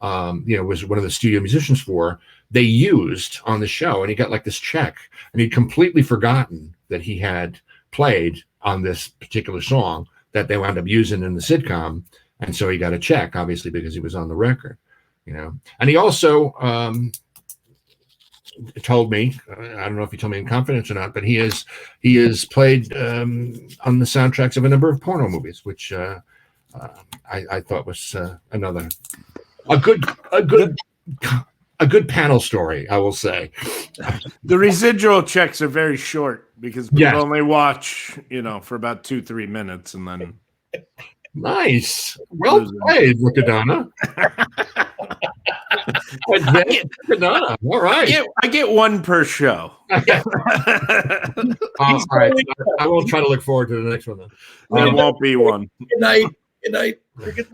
Was one of the studio musicians they used on the show, and he got like this check, and he'd completely forgotten that he had played on this particular song that they wound up using in the sitcom. And so he got a check, obviously, because he was on the record, and he also told me, I don't know if he told me in confidence or not, but he has played on the soundtracks of a number of porno movies, which I thought was another a good panel story, I will say. The residual checks are very short because people only watch, for about 2-3 minutes, and then. Nice, well played, Riccadonna. All right, I get one per show. All right, I will try to look forward to the next one then. There won't be one. Good night. You get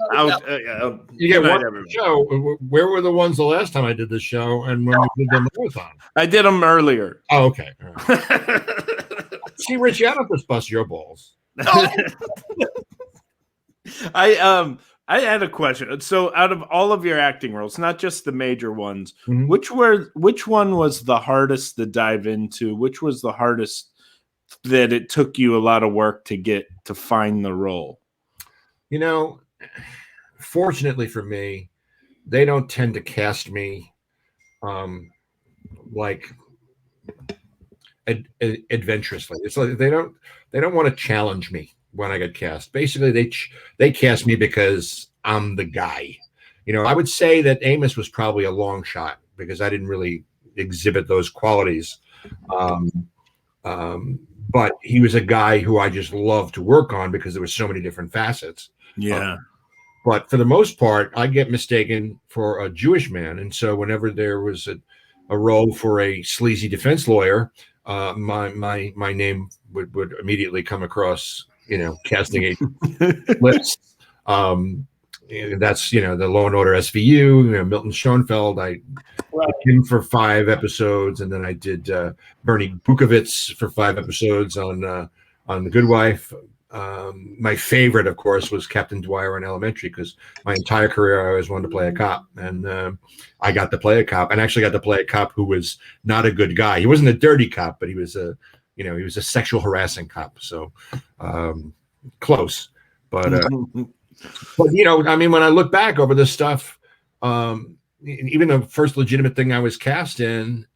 one per show. Where were the ones the last time I did this show, and when we did the marathon? I did them earlier. Oh, okay. All right. See, Richie, I don't just bust your balls. I had a question. So, out of all of your acting roles, not just the major ones, which one was the hardest to dive into? Which was the hardest that it took you a lot of work to find the role? Fortunately for me, they don't tend to cast me like adventurously. It's like they don't want to challenge me when I get cast. Basically, they cast me because I'm the guy. I would say that Imus was probably a long shot because I didn't really exhibit those qualities. But he was a guy who I just loved to work on because there were so many different facets. Yeah. But for the most part, I get mistaken for a Jewish man. And so whenever there was a role for a sleazy defense lawyer, my name would immediately come across, casting lists. That's, the Law and Order SVU, Milton Schoenfeld. I did him for 5 episodes, and then I did Bernie Bukovitz for 5 episodes on The Good Wife. My favorite, of course, was Captain Dwyer in Elementary, because my entire career I always wanted to play a cop, and I got to play a cop, and actually got to play a cop who was not a good guy. He wasn't a dirty cop, but he was a sexual harassing cop. So close, but I mean, when I look back over this stuff, even the first legitimate thing I was cast in,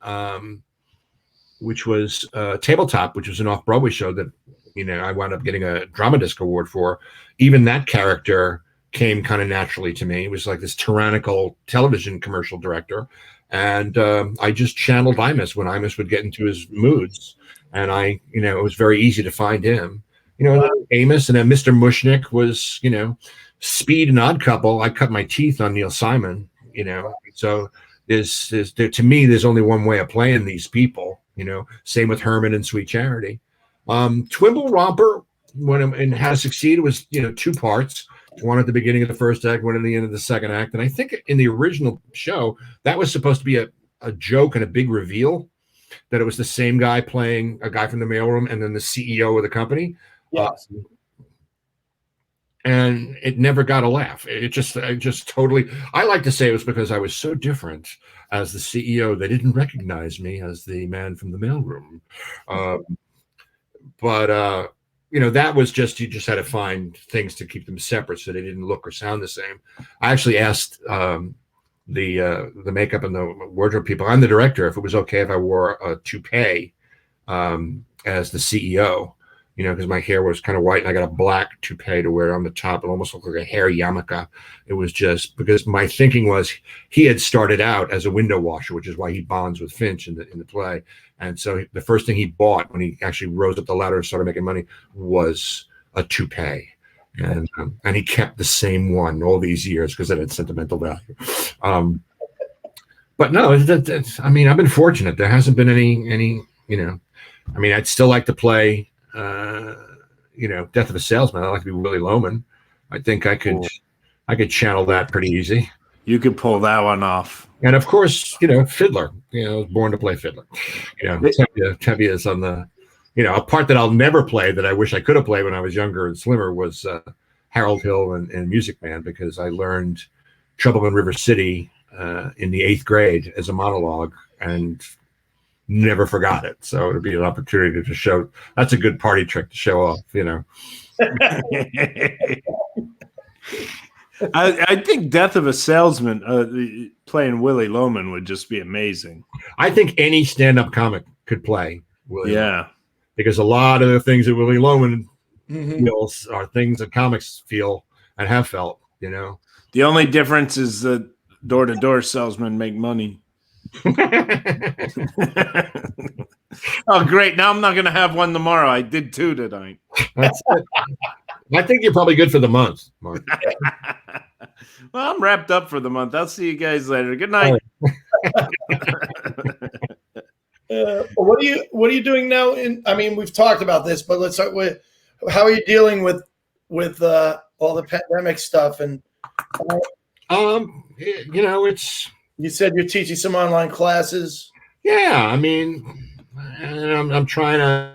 which was Tabletop, which was an off-Broadway show that I wound up getting a Drama Disc Award for. Even that character came kind of naturally to me. It was like this tyrannical television commercial director. And I just channeled Imus when Imus would get into his moods. And it was very easy to find him. Amos, and then Mr. Mushnick was, Speed and Odd Couple. I cut my teeth on Neil Simon, So to me, there's only one way of playing these people, Same with Herman and Sweet Charity. Twimble Romper, and How to Succeed, was 2 parts, one at the beginning of the first act, one at the end of the second act. And I think in the original show that was supposed to be a joke and a big reveal, that it was the same guy playing a guy from the mailroom and then the CEO of the company. Yes. And it never got a laugh. I just totally, I like to say it was because I was so different as the CEO, they didn't recognize me as the man from the mailroom. But that was just, you just had to find things to keep them separate so they didn't look or sound the same. I actually asked the makeup and the wardrobe people, I'm the director, if it was okay if I wore a toupee as the CEO, because my hair was kind of white and I got a black toupee to wear on the top. It almost looked like a hair yarmulke. It was just because my thinking was he had started out as a window washer, which is why he bonds with Finch in the play. And so the first thing he bought when he actually rose up the ladder and started making money was a toupee. And he kept the same one all these years because it had sentimental value. But no, I mean, I've been fortunate. There hasn't been any, I mean, I'd still like to play, Death of a Salesman. I'd like to be Willie Loman. I think I could channel that pretty easy. You could pull that one off. And of course, Fiddler. I was born to play Fiddler. Tevye is on the, a part that I'll never play that I wish I could have played when I was younger and slimmer was Harold Hill and Music Man, because I learned Trouble in River City in the 8th grade as a monologue and never forgot it. So it'd be an opportunity to show. That's a good party trick to show off, I think Death of a Salesman, playing Willie Loman would just be amazing. I think any stand-up comic could play Willie Loman, because a lot of the things that Willie Loman feels are things that comics feel and have felt, The only difference is that door-to-door salesmen make money. Oh, great. Now I'm not going to have one tomorrow. I did 2 tonight. That's it. I think you're probably good for the month, Mark. Well, I'm wrapped up for the month. I'll see you guys later. Good night. What are you doing now? I mean, we've talked about this, but let's start with how are you dealing with all the pandemic stuff? And it's. You said you're teaching some online classes. Yeah, I mean, I'm trying to.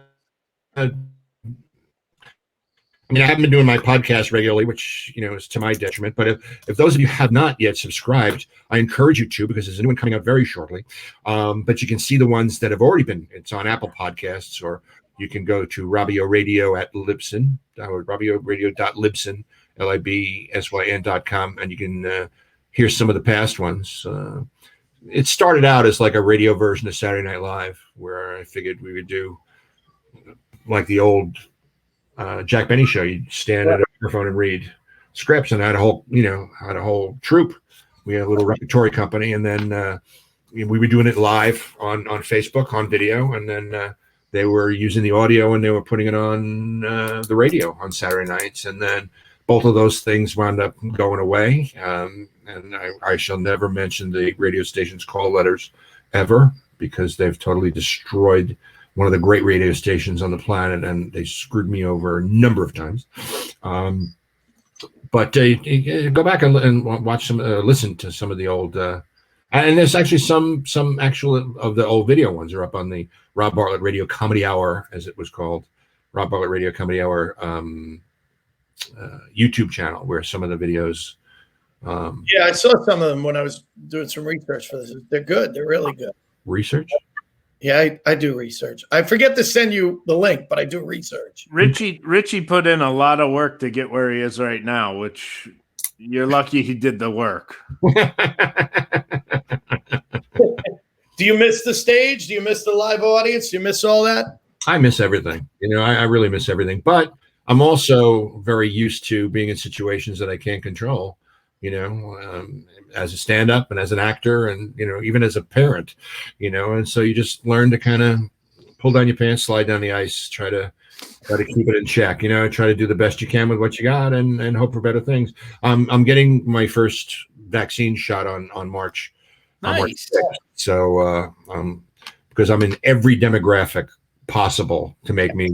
I haven't been doing my podcast regularly, which, is to my detriment. But if those of you have not yet subscribed, I encourage you to, because there's a new one coming out very shortly. But you can see the ones that have already been. It's on Apple Podcasts, or you can go to Robbio Radio at Libsyn, or robbioradio.libsyn, libsyn.com, and you can hear some of the past ones. It started out as like a radio version of Saturday Night Live, where I figured we would do like the old Jack Benny show. You'd stand at a microphone and read scripts, and I had a whole troupe. We had a little repertory company, and then we were doing it live on Facebook on video, and then they were using the audio and they were putting it on the radio on Saturday nights, and then both of those things wound up going away. And I shall never mention the radio station's call letters ever, because they've totally destroyed one of the great radio stations on the planet, and they screwed me over a number of times. But go back and watch listen to some of the old, and there's actually some actual of the old video ones are up on the Rob Bartlett Radio Comedy Hour, as it was called, Rob Bartlett Radio Comedy Hour YouTube channel where some of the videos. Yeah, I saw some of them when I was doing some research for this. They're good. They're really good. Research? Yeah, I do research. I forget to send you the link, but I do research. Richie put in a lot of work to get where he is right now, which you're lucky he did the work. Do you miss the stage? Do you miss the live audience? Do you miss all that? I miss everything. I really miss everything. But I'm also very used to being in situations that I can't control, as a stand-up and as an actor and, even as a parent, and so you just learn to kind of pull down your pants, slide down the ice, try to keep it in check, try to do the best you can with what you got and hope for better things. I'm getting my first vaccine shot on March. Nice. March 6th. So, because I'm in every demographic possible to make me.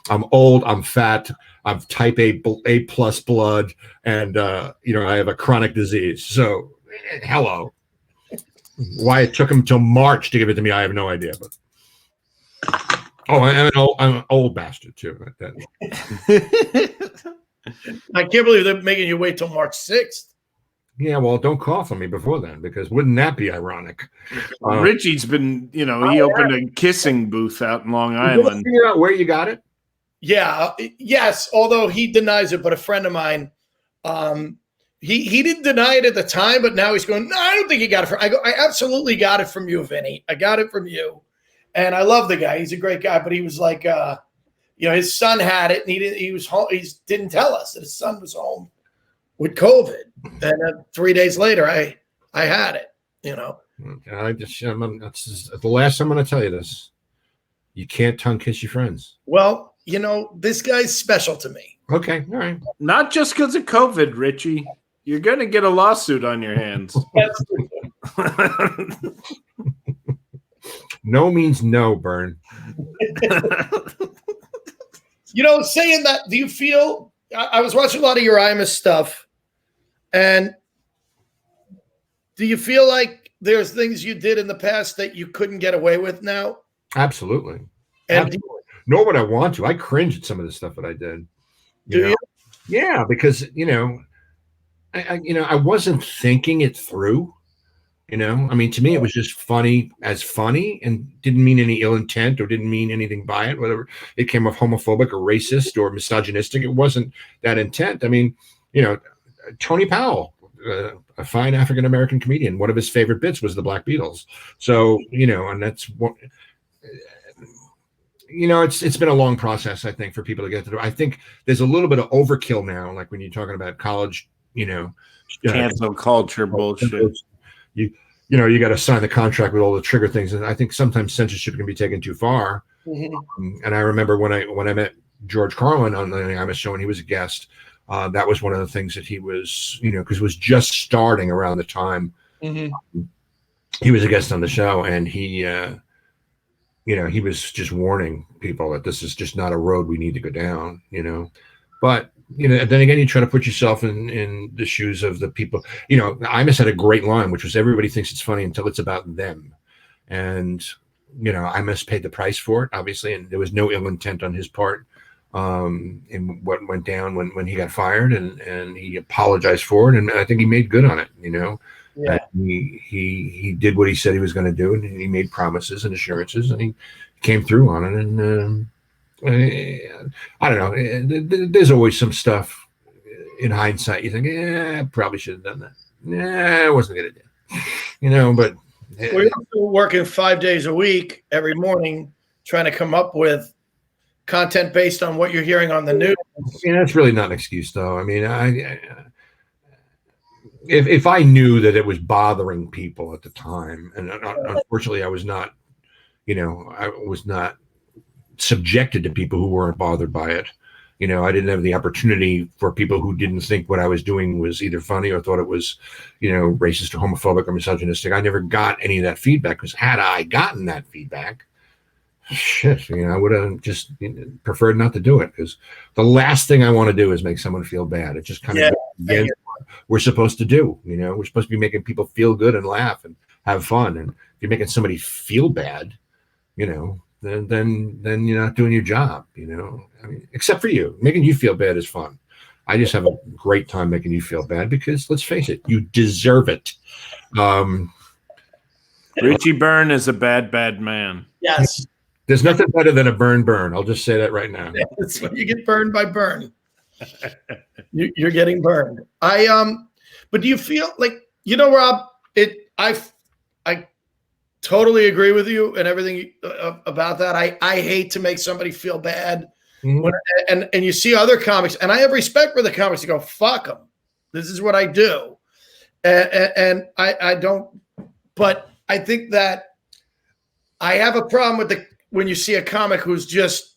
I'm old, I'm fat, I'm type A plus blood, and I have a chronic disease. So, hello. Why it took him till March to give it to me, I have no idea. But I'm an old bastard too. I can't believe they're making you wait till March 6th. Yeah, well, don't cough on me before then, because wouldn't that be ironic? Richie's been, he opened a kissing booth out in Long Island. Did you figure out where you got it? Yeah, yes, although he denies it, but a friend of mine, he didn't deny it at the time, but now he's going, no, I don't think he got it from. I go, I absolutely got it from you, Vinny. I got it from you. And I love the guy. He's a great guy, but he was like, his son had it, and he was home. He didn't tell us that his son was home with COVID, and 3 days later, I had it. That's the last I'm going to tell you this. You can't tongue kiss your friends. Well, this guy's special to me. Okay, all right. Not just because of COVID, Richie. You're going to get a lawsuit on your hands. No means no, Bern. Saying that, do you feel? I was watching a lot of your Imus stuff, and do you feel like there's things you did in the past that you couldn't get away with now? Absolutely. And Absolutely. Nor would I want to. I cringe at some of the stuff that I did. Do you? Yeah, because I wasn't thinking it through. To me, it was just funny and didn't mean any ill intent or didn't mean anything by it, whether it came off homophobic or racist or misogynistic. It wasn't that intent. Tony Powell, a fine African-American comedian, one of his favorite bits was the Black Beatles. So, and that's what, it's been a long process, I think, for people to get through. I think there's a little bit of overkill now, like when you're talking about college, cancel culture bullshit. You got to sign the contract with all the trigger things, and I think sometimes censorship can be taken too far. Mm-hmm. And I remember when I met George Carlin on the Imus show, and he was a guest. That was one of the things that he was, because it was just starting around the time. Mm-hmm. He was a guest on the show, and he was just warning people that this is just not a road we need to go down. But then again, you try to put yourself in the shoes of the people. Imus had a great line, which was everybody thinks it's funny until it's about them. And, Imus paid the price for it, obviously, and there was no ill intent on his part in what went down when he got fired, and he apologized for it. And I think he made good on it, Yeah. He did what he said he was going to do, and he made promises and assurances, and he came through on it. And I don't know. There's always some stuff in hindsight you think, I probably should have done that. Nah, it wasn't a good idea. But we're working 5 days a week every morning trying to come up with content based on what you're hearing on the news. That's really not an excuse, though. If I knew that it was bothering people at the time, and unfortunately I was not, I was not subjected to people who weren't bothered by it. I didn't have the opportunity for people who didn't think what I was doing was either funny or thought it was, racist or homophobic or misogynistic. I never got any of that feedback, because had I gotten that feedback, shit, I would have just preferred not to do it, because the last thing I want to do is make someone feel bad. It just kind of against what we're supposed to do. We're supposed to be making people feel good and laugh and have fun. And if you're making somebody feel bad, then you're not doing your job. You know, I mean, except for you, making you feel bad is fun. I just have a great time making you feel bad because let's face it, you deserve it. Richie Byrne is a bad man. Yes. There's nothing better than a burn. I'll just say that right now. That's when you get burned by burn. You're getting burned. But do you feel like, Rob, I totally agree with you and everything about that. I hate to make somebody feel bad. Mm-hmm. And you see other comics, and I have respect for the comics to go, fuck them. This is what I do. And I don't, but I think that I have a problem with when you see a comic who's just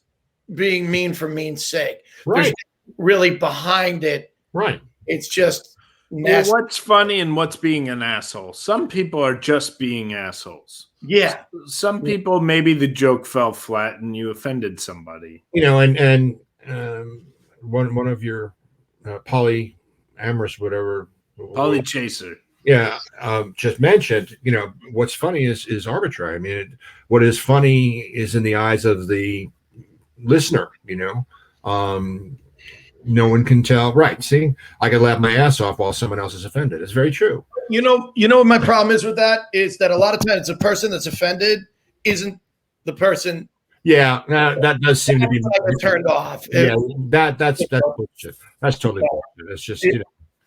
being mean for mean's sake. Right. There's really behind it. Right. It's just nasty. Well, what's funny and what's being an asshole? Some people are just being assholes. Yeah. Some people, maybe the joke fell flat and you offended somebody. And one of your polyamorous, whatever. Poly chaser. Yeah. Just mentioned, what's funny is arbitrary. I mean, what is funny is in the eyes of the listener, no one can tell. Right. See, I could laugh my ass off while someone else is offended. It's very true. You know what my problem is with that is that a lot of times the person that's offended isn't the person. Yeah, that does seem to be turned off. Yeah, that's bullshit. That's totally bullshit. It's just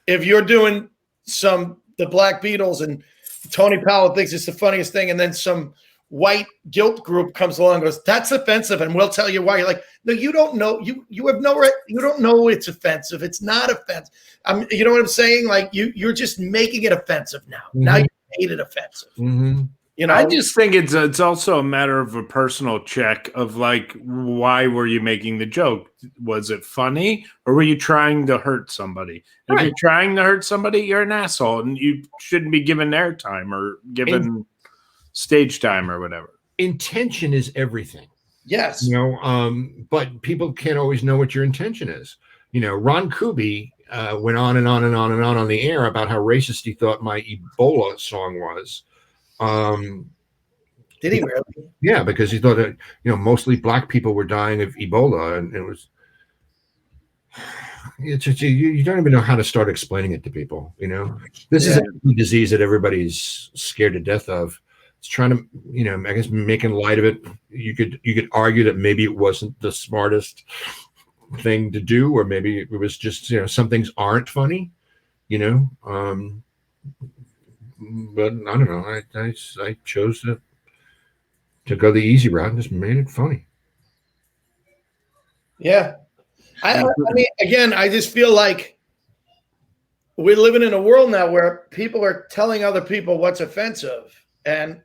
if you're doing the Black Beatles and Tony Powell thinks it's the funniest thing, and then some white guilt group comes along and goes, that's offensive, and we'll tell you why. You're like, no, you don't know. You have no right. You don't know it's offensive. It's not offensive. You know what I'm saying? Like you're just making it offensive now. Mm-hmm. Now you made it offensive. Mm-hmm. I just think it's also a matter of a personal check of like, why were you making the joke? Was it funny or were you trying to hurt somebody? Right. If you're trying to hurt somebody, you're an asshole and you shouldn't be given airtime or given stage time or whatever. Intention is everything. Yes. But people can't always know what your intention is. Ron Kuby went on and on and on and on the air about how racist he thought my Ebola song was. Did he really? Yeah, because he thought that mostly black people were dying of Ebola, and it was. It's just, you don't even know how to start explaining it to people. This is a disease that everybody's scared to death of. It's trying to, I guess, making light of it. You could argue that maybe it wasn't the smartest thing to do, or maybe it was just some things aren't funny, but I don't know. I chose to go the easy route and just made it funny. Yeah. I mean, again, I just feel like we're living in a world now where people are telling other people what's offensive. And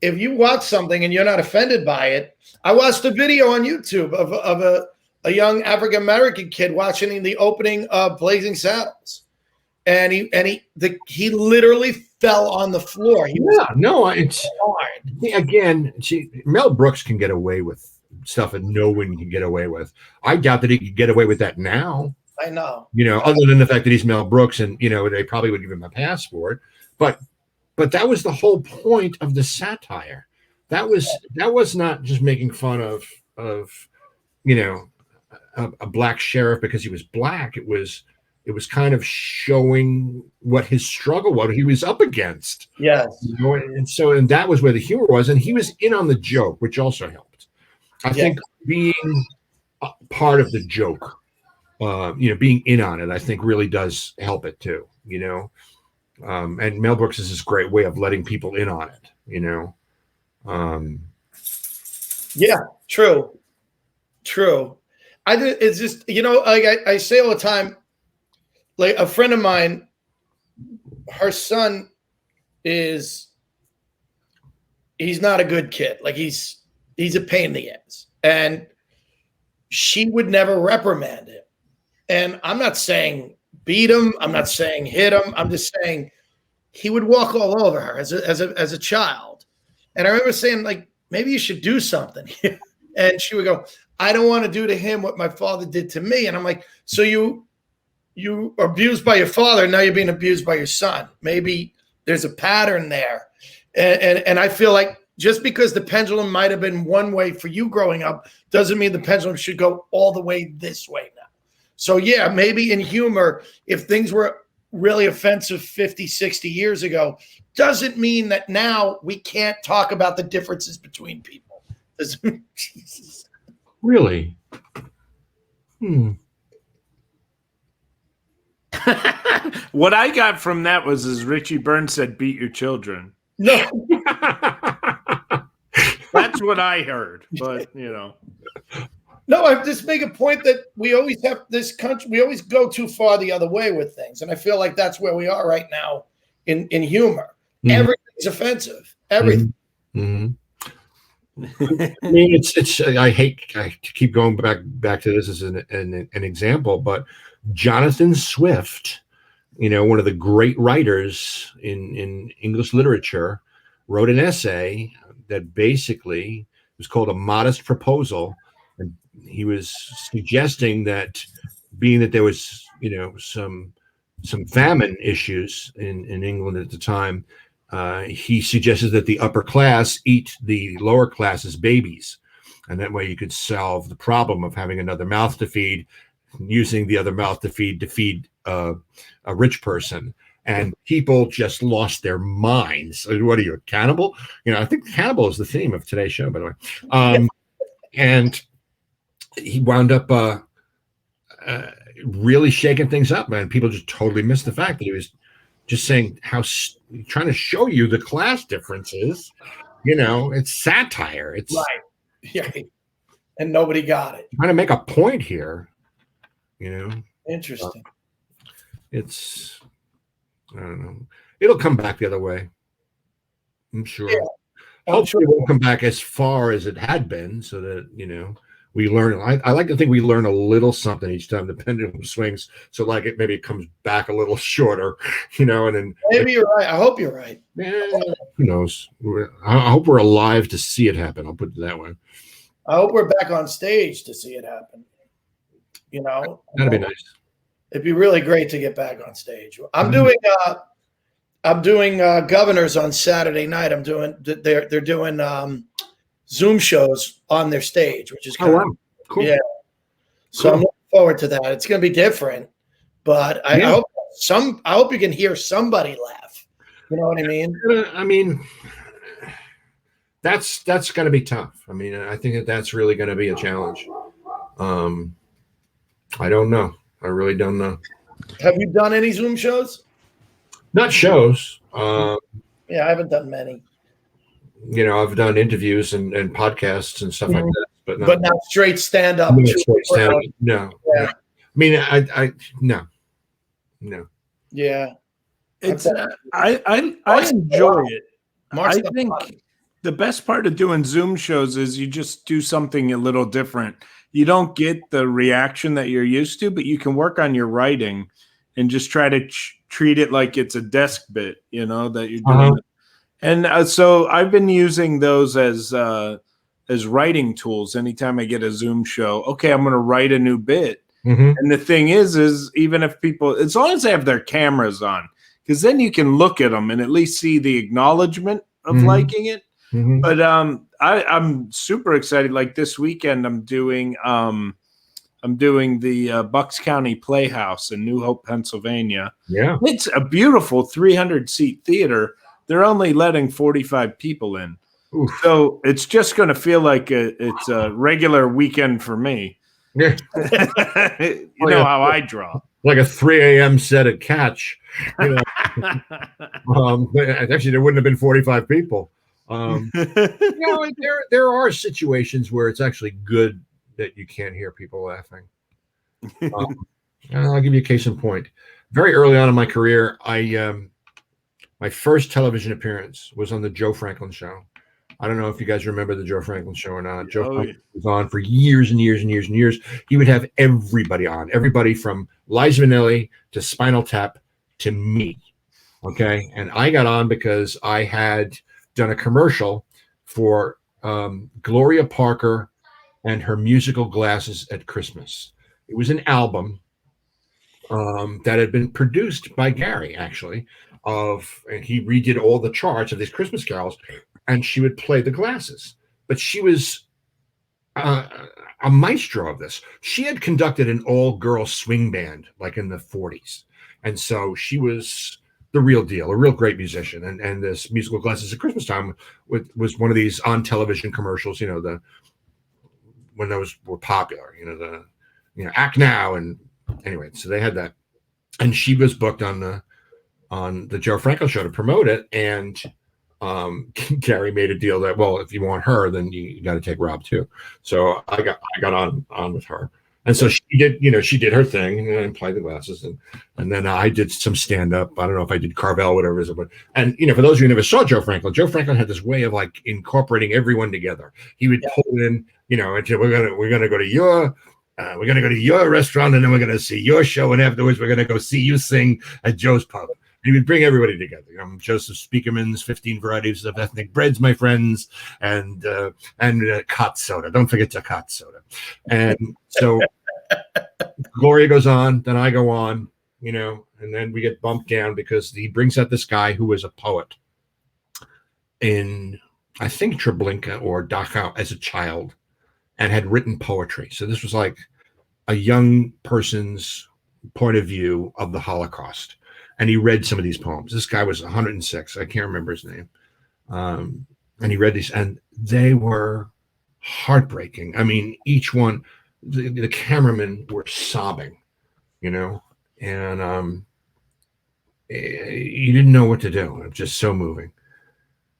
if you watch something and you're not offended by it, I watched a video on YouTube of a young African-American kid watching the opening of Blazing Saddles. And he literally fell on the floor. It's hard. Again, Mel Brooks can get away with stuff that no one can get away with. I doubt that he could get away with that now. I know. Other than the fact that he's Mel Brooks and they probably would give him a pass for it. But that was the whole point of the satire. That was not just making fun of a black sheriff because he was black. It was kind of showing what his struggle, what he was up against. Yes. And that was where the humor was. And he was in on the joke, which also helped. I think being part of the joke, being in on it, I think really does help it too, and Mel Brooks is this great way of letting people in on it, Yeah, true. It's just, like I say all the time, like a friend of mine, her son he's not a good kid. Like he's a pain in the ass. And she would never reprimand him. And I'm not saying beat him. I'm not saying hit him. I'm just saying he would walk all over her as a child. And I remember saying, like, maybe you should do something. And she would go, I don't want to do to him what my father did to me. And I'm like, so you are abused by your father. Now you're being abused by your son. Maybe there's a pattern there. And I feel like just because the pendulum might have been one way for you growing up doesn't mean the pendulum should go all the way this way now. So yeah, maybe in humor, if things were really offensive 50, 60 years ago, doesn't mean that now we can't talk about the differences between people. Jesus. Really? What I got from that was, as Richie Burns said, beat your children. No. That's what I heard, but No, I just make a point that we always have this country. We always go too far the other way with things, and I feel like that's where we are right now in humor. Mm-hmm. Everything's offensive. Everything. Mm-hmm. I mean, it's. I hate to keep going back to this as an example, but Jonathan Swift, one of the great writers in English literature, wrote an essay that basically was called A Modest Proposal. And he was suggesting that, being that there was, some famine issues in England at the time, he suggested that the upper class eat the lower class's babies. And that way you could solve the problem of having another mouth to feed, using the other mouth to feed a rich person. And people just lost their minds. What are you, a cannibal? I think cannibal is the theme of today's show, by the way. And he wound up really shaking things up, man. People just totally missed the fact that he was just saying trying to show you the class differences. It's satire. It's right. Yeah. And nobody got it. Trying to make a point here. Interesting. It's, I don't know. It'll come back the other way. I'm sure. Yeah, hopefully it won't come back as far as it had been, so that, we learn. I like to think we learn a little something each time the pendulum swings. So like maybe it comes back a little shorter, and then maybe you're right. I hope you're right. Who knows? I hope we're alive to see it happen. I'll put it that way. I hope we're back on stage to see it happen. That'd be nice. It'd be really great to get back on stage. I'm doing Governors on Saturday night. They're doing Zoom shows on their stage, which is kind of cool. Yeah. So I'm looking forward to that. It's going to be different, but I hope you can hear somebody laugh. You know what I mean? I mean, that's going to be tough. I mean, I think that's really going to be a challenge. I don't know. I really don't know. Have you done any Zoom shows? Not shows. Yeah, I haven't done many. I've done interviews and podcasts and stuff like that, but not straight stand up. No. Yeah. I mean, I no. Yeah. It's I enjoy it. I think the best part of doing Zoom shows is you just do something a little different. You don't get the reaction that you're used to, but you can work on your writing and just try to treat it like it's a desk bit, that you're doing. And so I've been using those as writing tools. Anytime I get a Zoom show, okay, I'm going to write a new bit. Mm-hmm. And the thing is even if people, as long as they have their cameras on, because then you can look at them and at least see the acknowledgement of liking it. Mm-hmm. But I'm super excited. Like this weekend, I'm doing the Bucks County Playhouse in New Hope, Pennsylvania. Yeah, it's a beautiful 300-seat theater. They're only letting 45 people in. Oof. So it's just going to feel like it's a regular weekend for me. Yeah. You know how I draw. Like a 3 a.m. set at Catch. Actually, there wouldn't have been 45 people. There are situations where it's actually good that you can't hear people laughing. I'll give you a case in point. Very early on in my career, my first television appearance was on the Joe Franklin Show. I don't know if you guys remember the Joe Franklin Show or not. Joe Franklin was on for years and years and years and years. He would have everybody on, everybody from Liza Minnelli to Spinal Tap to me. Okay. And I got on because I had done a commercial for Gloria Parker and her musical glasses at Christmas. It was an album that had been produced by Gary, actually, and he redid all the charts of these Christmas carols. and she would play the glasses. But she was a maestro of this. She had conducted an all-girl swing band like in the 40s. And so she was the real deal, a real great musician. And this musical glasses at Christmas time was one of these on television commercials, when those were popular, Act Now. And anyway, so they had that. And she was booked on the Joe Franco show to promote it. And Gary made a deal that, well, if you want her, then you got to take Rob too. So I got on with her, and so she did her thing and played the glasses, and then I did some stand up. I don't know if I did Carvel, whatever it is, but for those of you who never saw Joe Franklin had this way of like incorporating everyone together. He would pull in, we're gonna go to your restaurant, and then we're gonna see your show, and afterwards we're gonna go see you sing at Joe's pub. He would bring everybody together. Joseph Speakerman's 15 Varieties of Ethnic Breads, my friends, and Cot Soda. Don't forget the Cot Soda. And so Gloria goes on, then I go on, and then we get bumped down because he brings out this guy who was a poet in, I think, Treblinka or Dachau as a child and had written poetry. So this was like a young person's point of view of the Holocaust. And he read some of these poems. This guy was 106. I can't remember his name. And he read these, and they were heartbreaking. I mean, each one, the cameramen were sobbing, and you didn't know what to do. It was just so moving.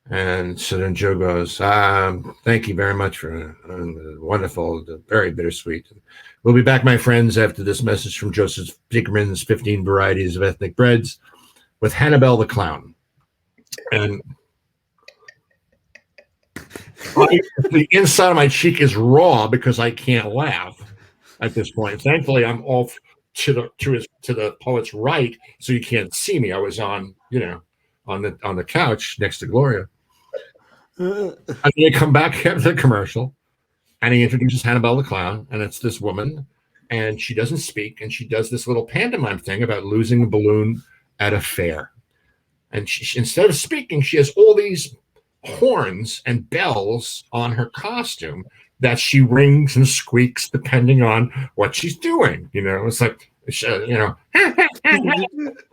And so then Joe goes, thank you very much for wonderful, very bittersweet. We'll be back, my friends, after this message from Joseph Speakerman's 15 Varieties of Ethnic Breads with Hannibal the Clown. And the inside of my cheek is raw because I can't laugh at this point. Thankfully, I'm off to the poet's right, so you can't see me. I was on the couch next to Gloria. And they come back after the commercial, and he introduces Hannibal the Clown, and it's this woman, and she doesn't speak, and she does this little pantomime thing about losing a balloon at a fair. And she, instead of speaking, she has all these horns and bells on her costume that she rings and squeaks depending on what she's doing. It's like,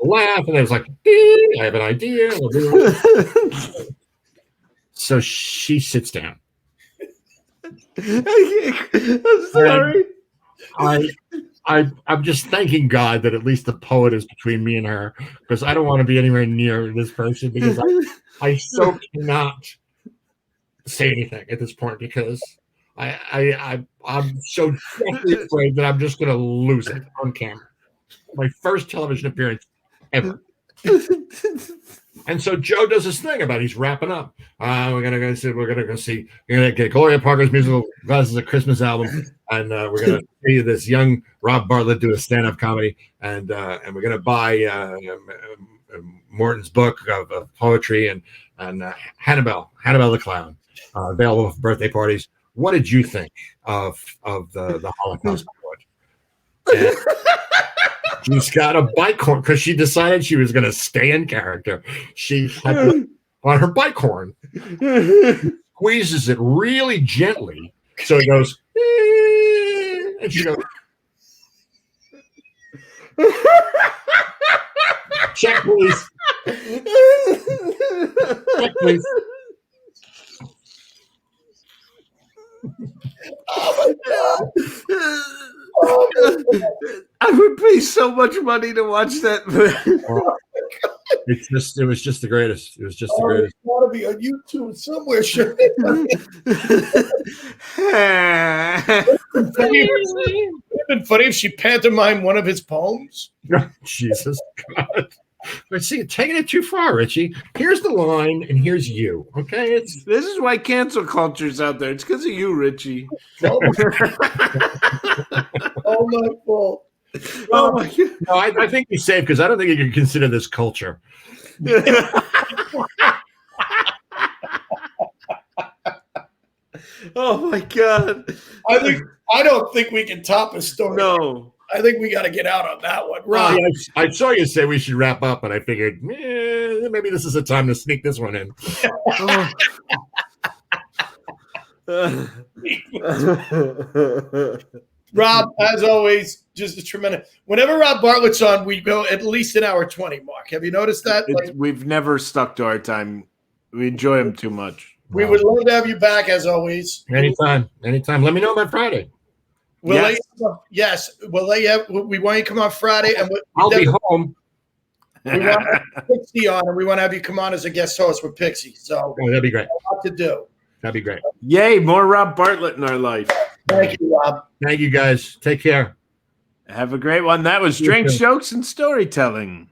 laugh, and I was like, I have an idea. So she sits down. I'm sorry. I'm just thanking God that at least the poet is between me and her, because I don't want to be anywhere near this person, because I so cannot say anything at this point, because I'm so deathly afraid that I'm just going to lose it on camera. My first television appearance ever. And so Joe does this thing about he's wrapping up. We're gonna get Gloria Parker's musical glasses, a Christmas album, and we're gonna see this young Rob Bartlett do a stand-up comedy, and we're gonna buy Morton's book of poetry and Hannibal the Clown, available for birthday parties. What did you think of the Holocaust poet? And she's got a bike horn because she decided she was going to stay in character. She had on her bike horn, squeezes it really gently, so it goes, and she goes, check, please. Check, please. Oh my God. I would pay so much money to watch that. It was just the greatest. It was just the greatest. It's got to be on YouTube somewhere. Sure. It'd been funny if she pantomimed one of his poems. Jesus God. But see, taking it too far, Richie. Here's the line, and here's you. Okay, this is why cancel culture's out there. It's because of you, Richie. Oh my fault. Oh my God. No, I think you're safe, because I don't think you can consider this culture. Oh my God. I don't think we can top a story. No. I think we got to get out on that one. Rob. I saw you say we should wrap up, and I figured maybe this is a time to sneak this one in. Rob, as always, just a tremendous. Whenever Rob Bartlett's on, we go at least an hour 20, Mark. Have you noticed that? We've never stuck to our time. We enjoy him too much. We would love to have you back, as always. Anytime. Let me know about Friday. We'll let we want you to come on Friday, and I'll be home. We want Pixie on, and we want to have you come on as a guest host with Pixie. So that'd be great. A lot to do. That'd be great. Yay! More Rob Bartlett in our life. Thank you, Rob. Thank you, guys. Take care. Have a great one. That was Drinks, Jokes, and Storytelling.